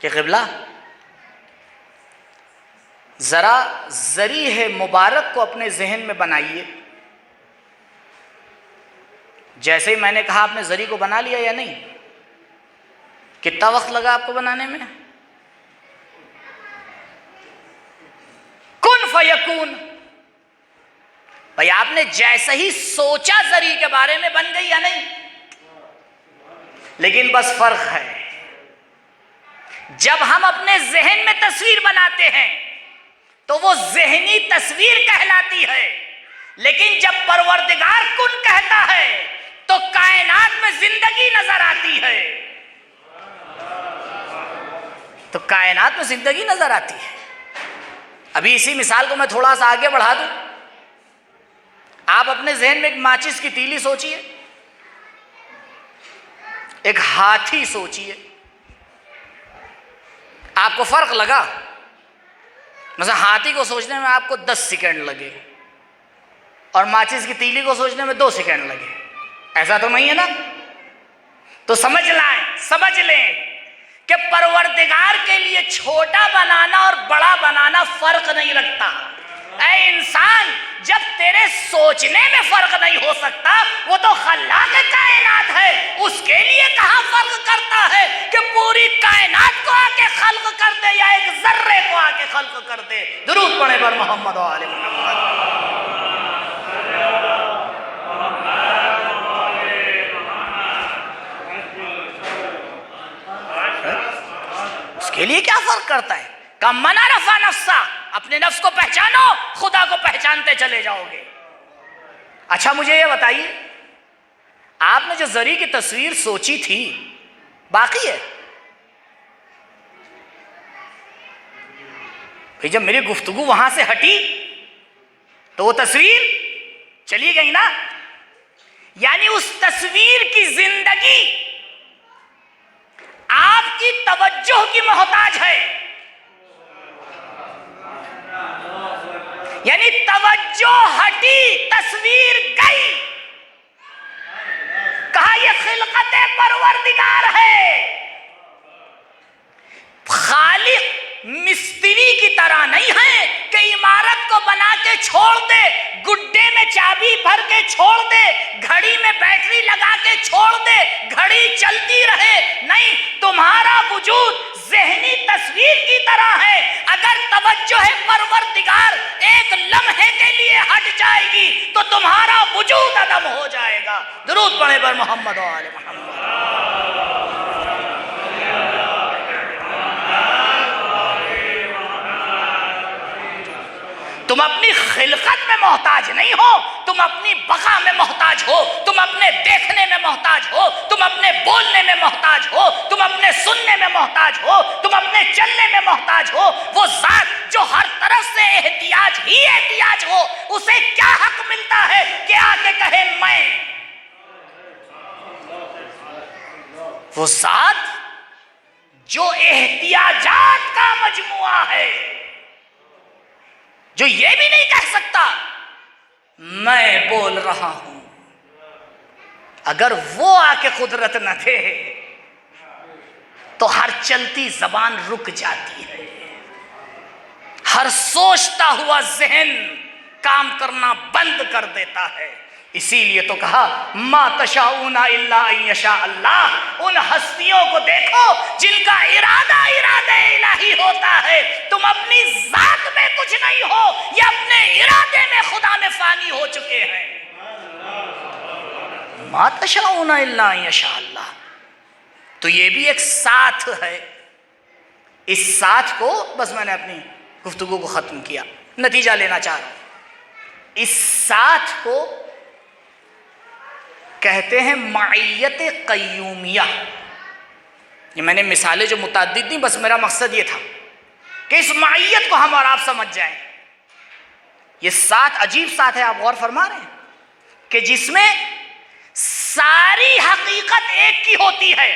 کہ قبلہ ذرا ذریح مبارک کو اپنے ذہن میں بنائیے. جیسے ہی میں نے کہا آپ نے ذری کو بنا لیا یا نہیں؟ کتنا وقت لگا آپ کو بنانے میں؟ کن فیکون. بھائی آپ نے جیسے ہی سوچا ذری کے بارے میں بن گئی یا نہیں؟ لیکن بس فرق ہے، جب ہم اپنے ذہن میں تصویر بناتے ہیں تو وہ ذہنی تصویر کہلاتی ہے، لیکن جب پروردگار کن کہتا ہے تو کائنات میں زندگی نظر آتی ہے. تو کائنات میں زندگی نظر آتی ہے. ابھی اسی مثال کو میں تھوڑا سا آگے بڑھا دوں. آپ اپنے ذہن میں ایک ماچس کی تیلی سوچیے، ایک ہاتھی سوچیے. آپ کو فرق لگا؟ مثلا ہاتھی کو سوچنے میں آپ کو 10 سیکنڈ لگے اور ماچس کی تیلی کو سوچنے میں 2 سیکنڈ لگے. ایسا تو نہیں ہے نا؟ تو سمجھ لیں کہ پروردگار کے لیے چھوٹا بنانا اور بڑا بنانا فرق نہیں رکھتا. اے انسان، جب تیرے سوچنے میں فرق نہیں ہو سکتا، وہ تو خلاق کائنات ہے، اس کے لیے کہاں فرق کرتا ہے کہ پوری کائنات کو آ کے خلق کر دے یا ایک ذرے کو آ کے خلق کر دے. درود پڑھے پر محمد و آل محمد. اس کے لیے کیا فرق کرتا ہے؟ کم من عرف نفسا، اپنے نفس کو پہچانو، خدا کو پہچانتے چلے جاؤ گے. اچھا مجھے یہ بتائیے، آپ نے جو ذری کی تصویر سوچی تھی باقی ہے؟ بھئی جب میری گفتگو وہاں سے ہٹی تو وہ تصویر چلی گئی نا. یعنی اس تصویر کی زندگی آپ کی توجہ کی محتاج ہے. یعنی توجہ ہٹی، تصویر گئی. کہا یہ خلقت پروردگار ہے. خالق مستری کی طرح نہیں ہے کہ عمارت کو بنا کے چھوڑ دے، گڈے میں چابی بھر کے چھوڑ دے، گھڑی میں بیٹری لگا کے چھوڑ دے، گھڑی چلتی رہے. نہیں، تمہارا وجود ذہنی تصویر کی طرح ہے. اگر توجہ پروردگار ایک لمحے کے لیے ہٹ جائے گی تو تمہارا وجود عدم ہو جائے گا. درود پڑھے پر محمد و آل محمد. تم اپنی خلقت میں محتاج نہیں ہو، تم اپنی بقا میں محتاج ہو، تم اپنے دیکھنے میں محتاج ہو، تم اپنے بولنے میں محتاج ہو، تم اپنے سننے میں محتاج ہو، تم اپنے چلنے میں محتاج ہو. وہ ذات جو ہر طرف سے احتیاج ہی احتیاج ہو، اسے کیا حق ملتا ہے کہ آ کے کہے میں؟ وہ ذات جو احتیاجات کا مجموعہ ہے، جو یہ بھی نہیں کہہ سکتا میں بول رہا ہوں. اگر وہ آ کے قدرت نہ دے تو ہر چلتی زبان رک جاتی ہے، ہر سوچتا ہوا ذہن کام کرنا بند کر دیتا ہے. اسی لیے تو کہا ما تشاؤون الا ان یشاء اللہ. ان ہستیوں کو دیکھو جن کا ارادہ الہی ہوتا ہے. تم اپنی ذات میں کچھ نہیں ہو، یا اپنے ارادے میں خدا میں فانی ہو چکے ہیں. ما تشاؤون الا ان یشاء اللہ. تو یہ بھی ایک ساتھ ہے. اس ساتھ کو بس میں نے اپنی گفتگو کو ختم کیا، نتیجہ لینا چاہ رہا ہوں. اس ساتھ کو کہتے ہیں معیت قیومیہ. یہ میں نے مثالیں جو متعدد دیں، بس میرا مقصد یہ تھا کہ اس معیت کو ہم اور آپ سمجھ جائیں. یہ ساتھ عجیب ساتھ ہے، آپ غور فرما رہے ہیں کہ جس میں ساری حقیقت ایک کی ہوتی ہے،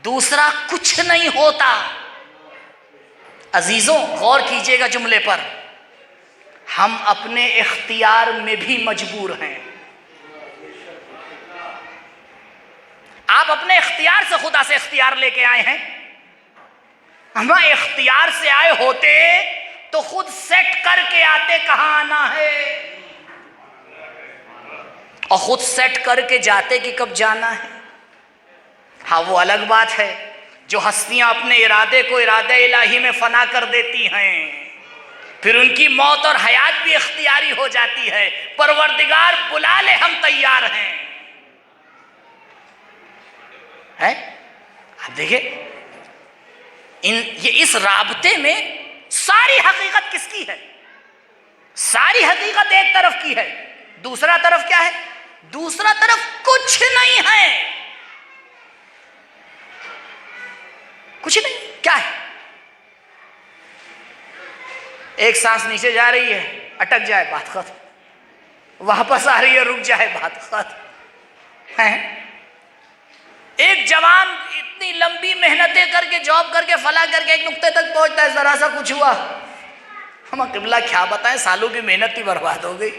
دوسرا کچھ نہیں ہوتا. عزیزوں غور کیجئے گا جملے پر، ہم اپنے اختیار میں بھی مجبور ہیں۔ آپ اپنے اختیار سے خدا سے اختیار لے کے آئے ہیں، ہم اختیار سے آئے ہوتے تو خود سیٹ کر کے آتے کہاں آنا ہے، اور خود سیٹ کر کے جاتے کہ کب جانا ہے۔ ہاں وہ الگ بات ہے جو ہستیاں اپنے ارادے کو ارادہ الہی میں فنا کر دیتی ہیں، پھر ان کی موت اور حیات بھی اختیاری ہو جاتی ہے، پروردگار بلا لے ہم تیار ہیں۔ آپ دیکھیں یہ اس رابطے میں ساری حقیقت کس کی ہے؟ ساری حقیقت ایک طرف کی ہے، دوسرا طرف کیا ہے؟ دوسرا طرف کچھ نہیں ہے، کچھ نہیں۔ کیا ہے؟ ایک سانس نیچے جا رہی ہے، اٹک جائے بات ختم، واپس آ رہی ہے رک جائے بات ختم ہے۔ ایک جوان اتنی لمبی محنتیں کر کے جاب کر کے فلاں کر کے ایک نقطے تک پہنچتا ہے، ذرا سا کچھ ہوا، ہم قبلہ کیا بتائیں، سالوں کی محنت ہی برباد ہو گئی۔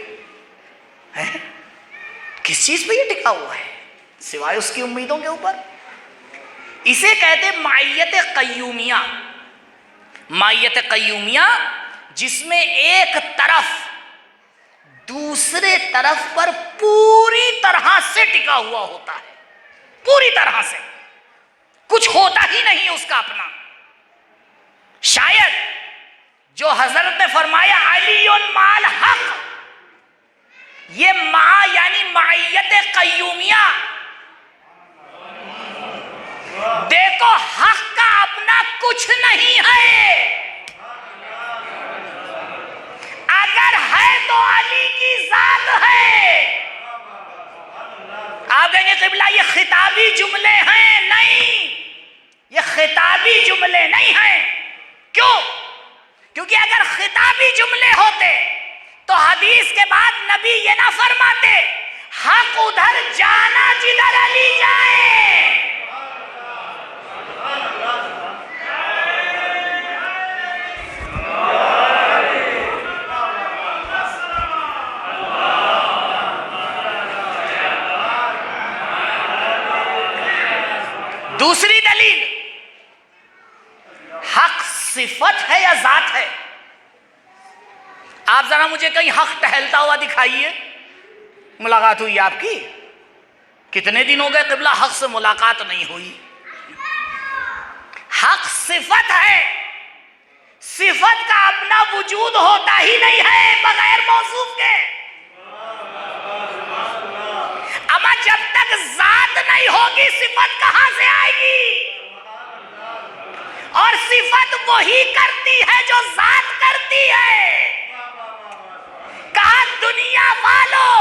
کس چیز پہ یہ ٹکا ہوا ہے سوائے اس کی امیدوں کے اوپر؟ اسے کہتے معیت قیومیہ۔ معیت قیومیہ جس میں ایک طرف دوسرے طرف پر پوری طرح سے ٹکا ہوا ہوتا ہے، پوری طرح سے کچھ ہوتا ہی نہیں اس کا اپنا۔ شاید جو حضرت نے فرمایا علی مع الحق، یہ مع یعنی معیت قیومیہ، دیکھو حق کا اپنا کچھ نہیں ہے، اگر ہے تو علی کی ذات ہے۔ آپ کہیں گے قبلہ یہ خطابی جملے ہیں، نہیں، یہ خطابی جملے نہیں ہیں۔ کیوں؟ کیونکہ اگر خطابی جملے ہوتے تو حدیث کے بعد نبی یہ نہ فرماتے حق ادھر جانا جدھر علی جائے۔ دوسری دلیل، حق صفت ہے یا ذات ہے؟ آپ ذرا مجھے کہیں حق ٹہلتا ہوا دکھائیے۔ ملاقات ہوئی آپ کی؟ کتنے دن ہو گئے قبلہ حق سے ملاقات نہیں ہوئی؟ حق صفت ہے، صفت کا اپنا وجود ہوتا ہی نہیں ہے بغیر موصوف کے۔ اما جب تک ذات نہیں ہوگی صفت کہاں سے آئے گی؟ اور صفت وہی کرتی ہے جو ذات کرتی ہے۔ کہا دنیا والوں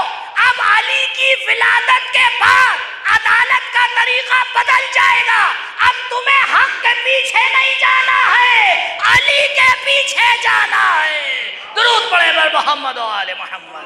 اب علی کی ولادت کے بعد عدالت کا طریقہ بدل جائے گا، اب تمہیں حق کے پیچھے نہیں جانا ہے، علی کے پیچھے جانا ہے۔ درود پڑھے بر محمد و آل محمد۔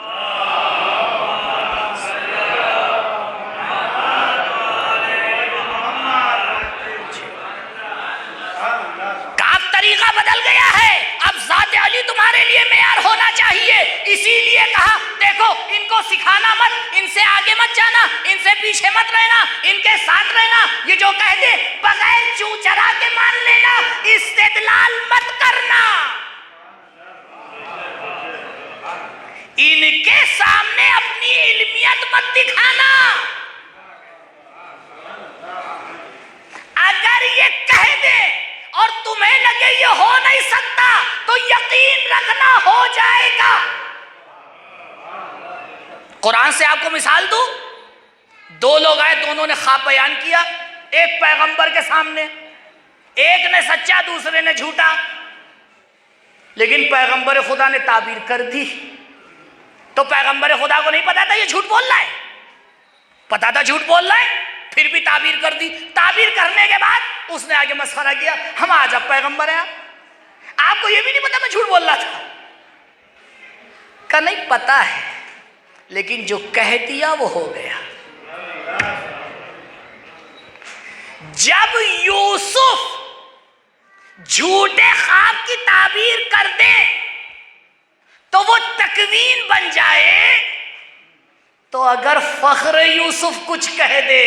طریقہ بدل گیا ہے، اب ذات علی تمہارے لیے معیار ہونا چاہیے۔ اسی لیے کہا دیکھو ان کو سکھانا مت، ان سے آگے مت جانا، ان سے پیچھے مت رہنا، ان کے ساتھ رہنا۔ یہ جو کہہ دے بغیر چوں چرا کے مان لینا، استدلال مت کرنا، ان کے سامنے اپنی علمیت مت دکھانا۔ اگر یہ کہہ دے اور تمہیں لگے یہ ہو نہیں سکتا تو یقین رکھنا ہو جائے گا۔ قرآن سے آپ کو مثال دوں، دو لوگ آئے، دونوں نے خواب بیان کیا ایک پیغمبر کے سامنے، ایک نے سچا دوسرے نے جھوٹا، لیکن پیغمبر خدا نے تعبیر کر دی تو پیغمبر خدا کو نہیں پتا تھا یہ جھوٹ بول رہا ہے، پتا تھا جھوٹ بول رہا ہے، پھر بھی تعبیر کر دی۔ تعبیر کرنے کے بعد اس نے آگے مسخرہ کیا، ہم آج اب پیغمبر ہیں، آپ کو یہ بھی نہیں پتا میں جھوٹ بول رہا تھا؟ کہ نہیں پتا ہے، لیکن جو کہہ دیا وہ ہو گیا۔ جب یوسف جھوٹے خواب کی تعبیر کر دیں تو وہ تکوین بن جائے، تو اگر فخر یوسف کچھ کہہ دے،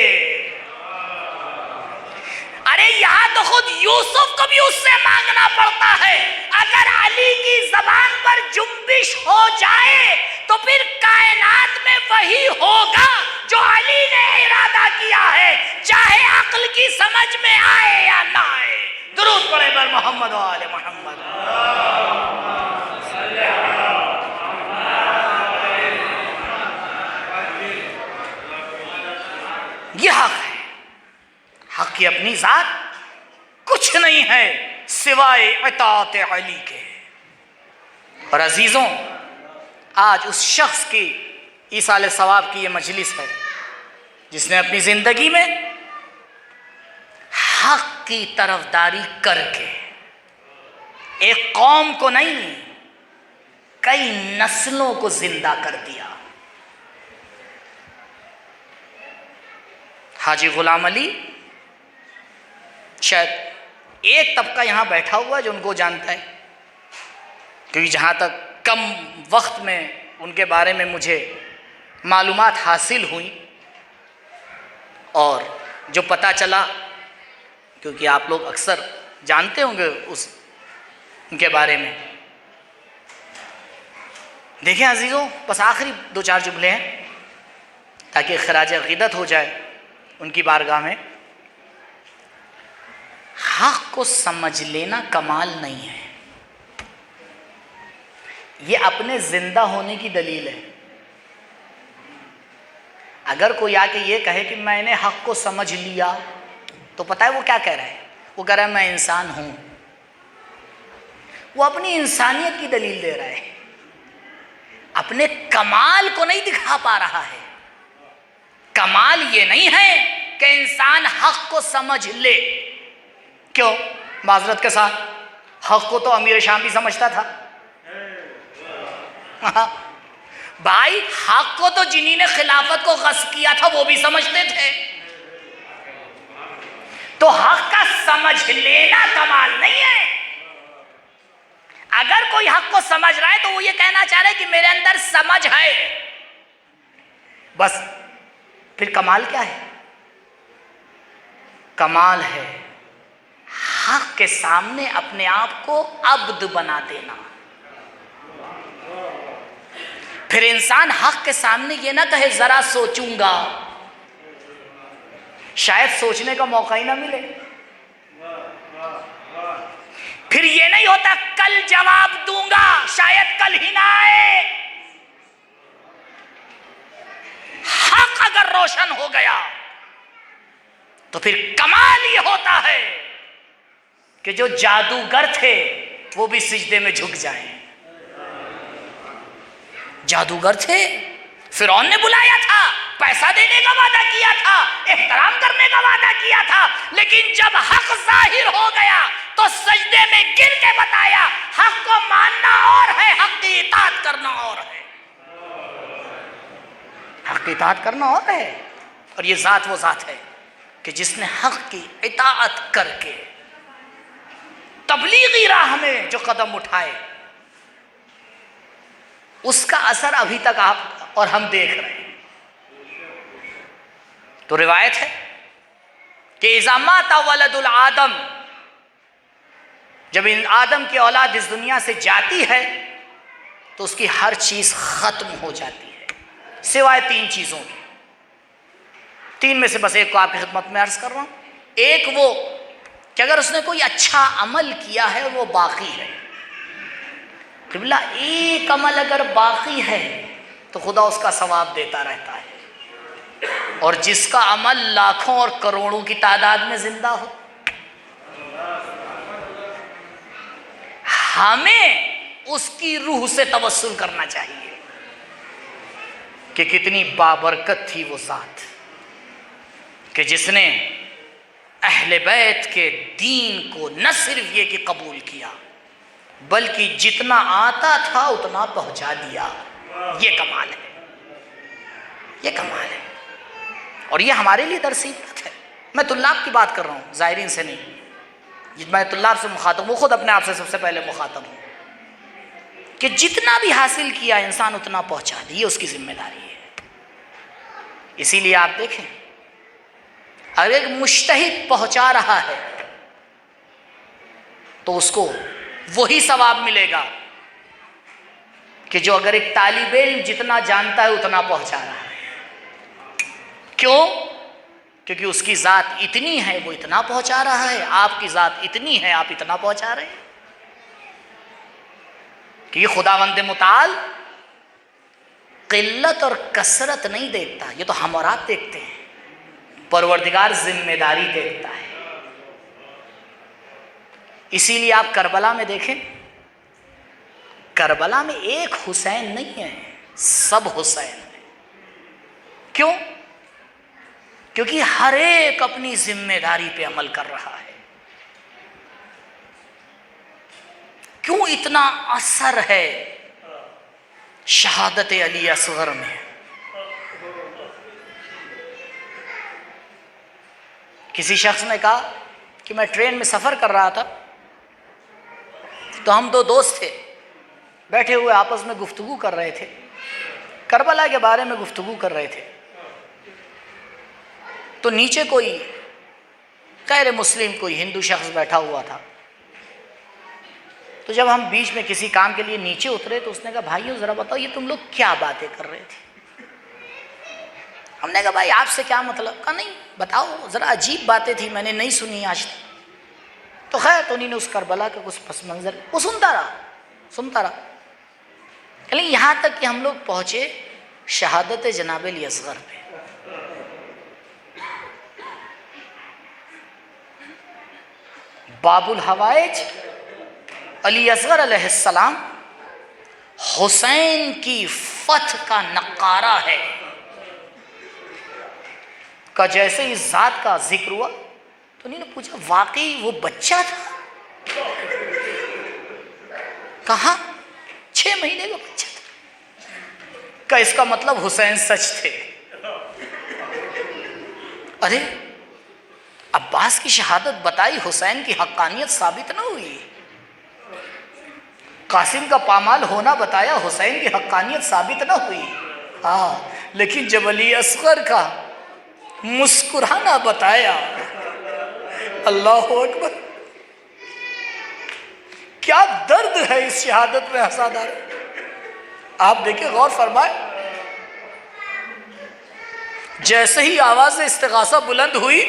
ارے یہاں تو خود یوسف کو بھی اس سے مانگنا پڑتا ہے، اگر علی کی زبان پر جنبش ہو جائے تو پھر کائنات میں وہی ہوگا جو علی نے ارادہ کیا ہے، چاہے عقل کی سمجھ میں آئے یا نہ آئے۔ درود پڑھے بر محمد و آل محمد۔ یہ حق ہے، حق کی اپنی ذات کچھ نہیں ہے سوائے اطاعت علی کے۔ اور عزیزوں، آج اس شخص کی ایصال ثواب کی یہ مجلس ہے جس نے اپنی زندگی میں حق کی طرفداری کر کے ایک قوم کو نہیں، کئی نسلوں کو زندہ کر دیا۔ حاجی غلام علی، شاید ایک طبقہ یہاں بیٹھا ہوا ہے جو ان کو جانتا ہے، کیونکہ جہاں تک کم وقت میں ان کے بارے میں مجھے معلومات حاصل ہوئی اور جو پتہ چلا، کیونکہ آپ لوگ اکثر جانتے ہوں گے ان کے بارے میں۔ دیکھیں عزیزوں، بس آخری 2-4 جملے ہیں تاکہ خراج عقیدت ہو جائے ان کی بارگاہ میں۔ حق کو سمجھ لینا کمال نہیں ہے، یہ اپنے زندہ ہونے کی دلیل ہے۔ اگر کوئی آ کے یہ کہے کہ میں نے حق کو سمجھ لیا، تو پتہ ہے وہ کیا کہہ رہا ہے؟ وہ کہہ رہا ہے میں انسان ہوں، وہ اپنی انسانیت کی دلیل دے رہا ہے، اپنے کمال کو نہیں دکھا پا رہا ہے۔ کمال یہ نہیں ہے کہ انسان حق کو سمجھ لے۔ کیوں؟ معذرت کے ساتھ، حق کو تو امیر شام بھی سمجھتا تھا۔ بھائی، حق کو تو جنہی نے خلافت کو غصب کیا تھا وہ بھی سمجھتے تھے۔ تو حق کا سمجھ لینا کمال نہیں ہے۔ اگر کوئی حق کو سمجھ رہا ہے تو وہ یہ کہنا چاہ رہا ہے کہ میرے اندر سمجھ ہے، بس۔ پھر کمال کیا ہے؟ کمال ہے حق کے سامنے اپنے آپ کو عبد بنا دینا۔ پھر انسان حق کے سامنے یہ نہ کہے ذرا سوچوں گا، شاید سوچنے کا موقع ہی نہ ملے۔ پھر یہ نہیں ہوتا کل جواب دوں گا، شاید کل ہی نہ آئے۔ حق اگر روشن ہو گیا تو پھر کمال یہ ہوتا ہے کہ جو جادوگر تھے وہ بھی سجدے میں جھک جائیں۔ جادوگر تھے، فرعون نے بلایا تھا، پیسہ دینے کا وعدہ کیا تھا، احترام کرنے کا وعدہ کیا تھا، لیکن جب حق ظاہر ہو گیا تو سجدے میں گر کے بتایا حق کو ماننا اور ہے، حق کی اطاعت کرنا اور ہے۔ حق کی اطاعت کرنا اور ہے۔ اور یہ ذات وہ ذات ہے کہ جس نے حق کی اطاعت کر کے تبلیغی راہ میں جو قدم اٹھائے، اس کا اثر ابھی تک آپ اور ہم دیکھ رہے ہیں۔ تو روایت ہے کہ اذا مات ولد الآدم، جب آدم کی اولاد اس دنیا سے جاتی ہے تو اس کی ہر چیز ختم ہو جاتی ہے سوائے 3 چیزوں کی۔ 3 میں سے بس ایک کو آپ کی خدمت میں عرض کر رہا ہوں۔ ایک وہ کہ اگر اس نے کوئی اچھا عمل کیا ہے وہ باقی ہے۔ قبلہ، ایک عمل اگر باقی ہے تو خدا اس کا ثواب دیتا رہتا ہے، اور جس کا عمل لاکھوں اور کروڑوں کی تعداد میں زندہ ہو۔ ہمیں اس کی روح سے توسل کرنا چاہیے کہ کتنی بابرکت تھی وہ ذات کہ جس نے اہل بیت کے دین کو نہ صرف یہ کہ قبول کیا بلکہ جتنا آتا تھا اتنا پہنچا دیا۔ یہ کمال ہے، یہ کمال ہے، اور یہ ہمارے لیے درس عبرت ہے۔ میں طلاب کی بات کر رہا ہوں، زائرین سے نہیں۔ میں طلاب سے مخاطب ہوں، خود اپنے آپ سے سب سے پہلے مخاطب ہوں، کہ جتنا بھی حاصل کیا انسان اتنا پہنچا دے، یہ اس کی ذمہ داری ہے۔ اسی لیے آپ دیکھیں اگر ایک مجتہد پہنچا رہا ہے تو اس کو وہی ثواب ملے گا کہ جو اگر ایک طالب علم جتنا جانتا ہے اتنا پہنچا رہا ہے۔ کیوں؟ کیونکہ اس کی ذات اتنی ہے وہ اتنا پہنچا رہا ہے، آپ کی ذات اتنی ہے آپ اتنا پہنچا رہے ہیں۔ کہ یہ خداوند متعال قلت اور کثرت نہیں دیکھتا، یہ تو ہم اور آپ دیکھتے ہیں۔ پروردگار ذمہ داری دیکھتا ہے۔ اسی لیے آپ کربلا میں دیکھیں، کربلا میں ایک حسین نہیں ہے، سب حسین ہیں۔ کیوں؟ کیونکہ ہر ایک اپنی ذمہ داری پہ عمل کر رہا ہے۔ کیوں اتنا اثر ہے شہادت علی اصغر میں؟ کسی شخص نے کہا کہ میں ٹرین میں سفر کر رہا تھا تو ہم دو دوست تھے، بیٹھے ہوئے آپس میں گفتگو کر رہے تھے، کربلا کے بارے میں گفتگو کر رہے تھے۔ تو نیچے کوئی غیر مسلم کوئی ہندو شخص بیٹھا ہوا تھا۔ تو جب ہم بیچ میں کسی کام کے لیے نیچے اترے تو اس نے کہا بھائیو ذرا بتاؤ یہ تم لوگ کیا باتیں کر رہے تھے؟ ہم نے کہا بھائی آپ سے کیا مطلب؟ کہا نہیں بتاؤ، ذرا عجیب باتیں تھی، میں نے نہیں سنی آج تک۔ تو خیر تو انہوں نے اس کربلا کا کچھ پس منظر وہ سنتا رہا، لیکن یہاں تک کہ ہم لوگ پہنچے شہادت جناب علی اصغر پہ۔ باب الحوائج علی اصغر علیہ السلام حسین کی فتح کا نقارہ ہے۔ کا جیسے اس ذات کا ذکر ہوا تو انہوں نے پوچھا واقعی وہ بچہ تھا؟ کہاں 6 مہینے کا بچہ تھا؟ کا اس کا مطلب حسین سچ تھے۔ ارے عباس کی شہادت بتائی، حسین کی حقانیت ثابت نہ ہوئی؟ قاسم کا پامال ہونا بتایا، حسین کی حقانیت ثابت نہ ہوئی؟ ہاں، لیکن جب علی اصغر کا مسکرانا بتایا، اللہ اکبر، کیا درد ہے اس شہادت میں حسادار۔ آپ دیکھیں غور فرمائیں، جیسے ہی آواز استغاثہ بلند ہوئی،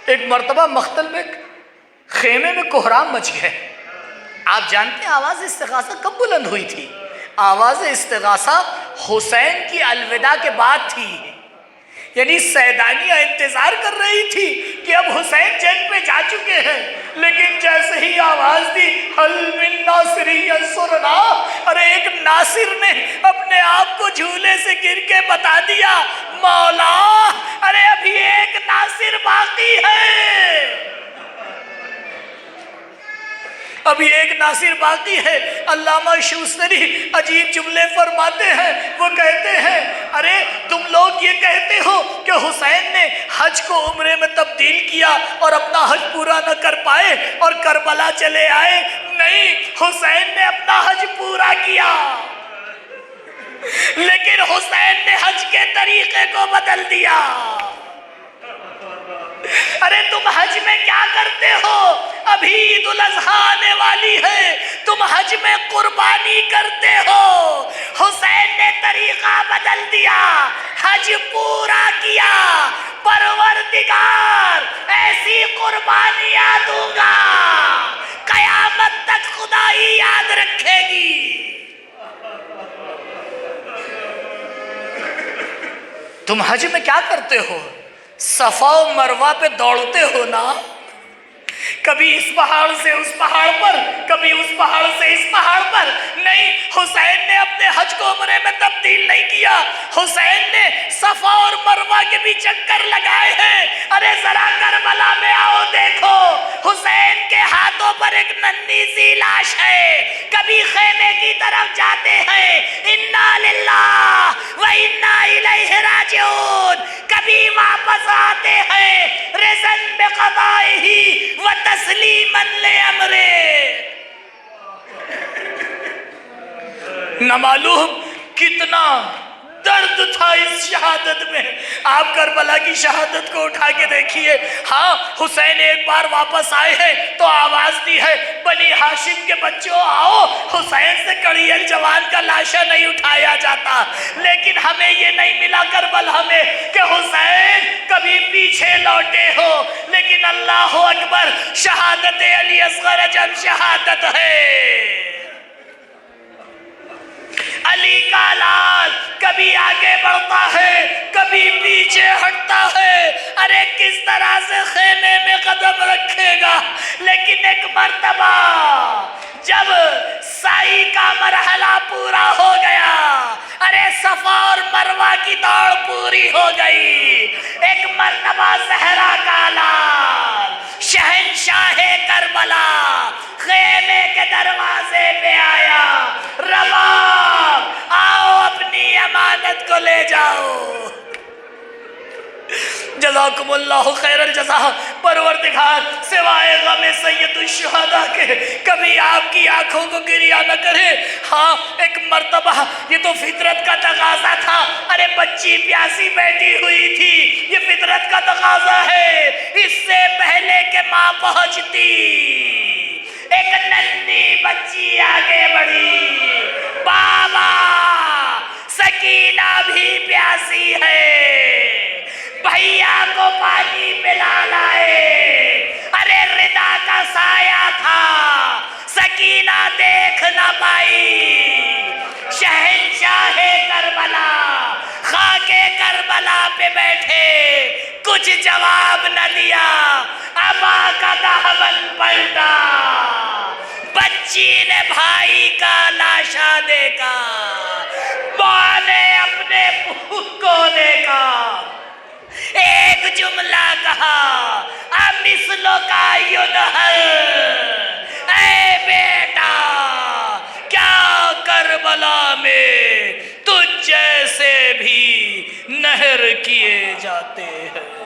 ایک مرتبہ مختل میں خیمے میں کوہرام مچ گئے۔ آپ جانتے ہیں آواز استغاثہ کب بلند ہوئی تھی؟ آواز استغاثہ حسین کی الوداع کے بعد تھی، یعنی سیدانیہ انتظار کر رہی تھی کہ اب حسین جنگ پہ جا چکے ہیں، لیکن جیسے ہی آواز دی حل من ناصر ینصرنا، ارے ایک ناصر نے اپنے آپ کو جھولے سے گر کے بتا دیا مولا ارے ابھی ایک ناصر باقی ہے، ابھی ایک ناصر باقی ہے۔ علامہ شوستری عجیب جملے فرماتے ہیں، وہ کہتے ہیں ارے تم لوگ یہ کہتے ہو کہ حسین نے حج کو عمرے میں تبدیل کیا اور اپنا حج پورا نہ کر پائے اور کربلا چلے آئے۔ نہیں، حسین نے اپنا حج پورا کیا، لیکن حسین نے حج کے طریقے کو بدل دیا۔ ارے تم حج میں کیا کرتے ہو؟ ابھی عید الاضحیٰ آنے والی ہے، تم حج میں قربانی کرتے ہو۔ حسین نے طریقہ بدل دیا، حج پورا کیا۔ پروردگار ایسی قربانیاں دوں گا قیامت تک خدا ہی یاد رکھے گی۔ تم حج میں کیا کرتے ہو؟ صفا و مروہ پہ دوڑتے ہو نا، کبھی اس پہاڑ سے اس پہاڑ پر، کبھی اس پہاڑ سے اس پہاڑ پر۔ نہیں، حسین نے اپنے حج کو عمرے میں تبدیل نہیں کیا، حسین نے صفا اور مروہ کے بھی چکر لگائے ہیں۔ ارے ذرا کربلا میں آؤ دیکھو، حسین کے ہاتھوں پر ایک ننھی سی لاش ہے، کبھی خیمے کی طرف جاتے ہیں انا للہ و انا الیہ راجعون، کبھی واپس آتے ہیں رضا بقضائہ و تسلیما لامرہ. نہ معلوم کتنا درد تھا اس شہادت میں. آپ کربلا کی شہادت کو اٹھا کے دیکھیے. ہاں حسین ایک بار واپس آئے ہیں تو آواز دی ہے بنی ہاشم کے بچوں آؤ. حسین سے کڑیل جوان کا لاشا نہیں اٹھایا جاتا. لیکن ہمیں یہ نہیں ملا کربلا میں کہ حسین کبھی پیچھے لوٹے ہو. لیکن اللہ اکبر شہادت علی اصغر جب شہادت ہے. علی کا لال کبھی آگے بڑھتا ہے کبھی پیچھے ہٹتا ہے. ارے کس طرح سے خیمے میں قدم رکھے گا. لیکن ایک مرتبہ جب سائی کا مرحلہ پورا ہو گیا, ارے صفا اور مروہ کی دوڑ پوری ہو گئی. ایک مرتبہ زہرا کا لال شہنشاہ کربلا خیمے کے دروازے پہ آیا. رباب آؤ اپنی امانت کو لے جاؤ. جزاکم اللہ خیر الجزا. پروردگار سوائے غم سید الشہداء کے کبھی آپ کی آنکھوں کو گریہ نہ کرے. ہاں ایک مرتبہ یہ تو فطرت کا تقاضا تھا. ارے بچی پیاسی بیٹھی ہوئی تھی, یہ فطرت کا تقاضا ہے. اس سے پہلے کہ ماں پہنچتی ایک ننھی بچی آگے بڑھی. بابا سکینہ بھی پیاسی ہے, بھیا کو پانی پلا لائے. ارے ردا کا سایہ تھا, سکینہ دیکھ نہ پائی. شہنشاہ کربلا خاک کربلا پہ بیٹھے, کچھ جواب نہ دیا. ابا کا دہون پلٹا, بچی نے بھائی کا لاشا دیکھا, ماں نے اپنے پوت کو دیکھا. ایک جملہ کہا امثلو کا ینہر, اے بیٹا کیا کربلا میں تجھ جیسے بھی نہر کیے جاتے ہیں.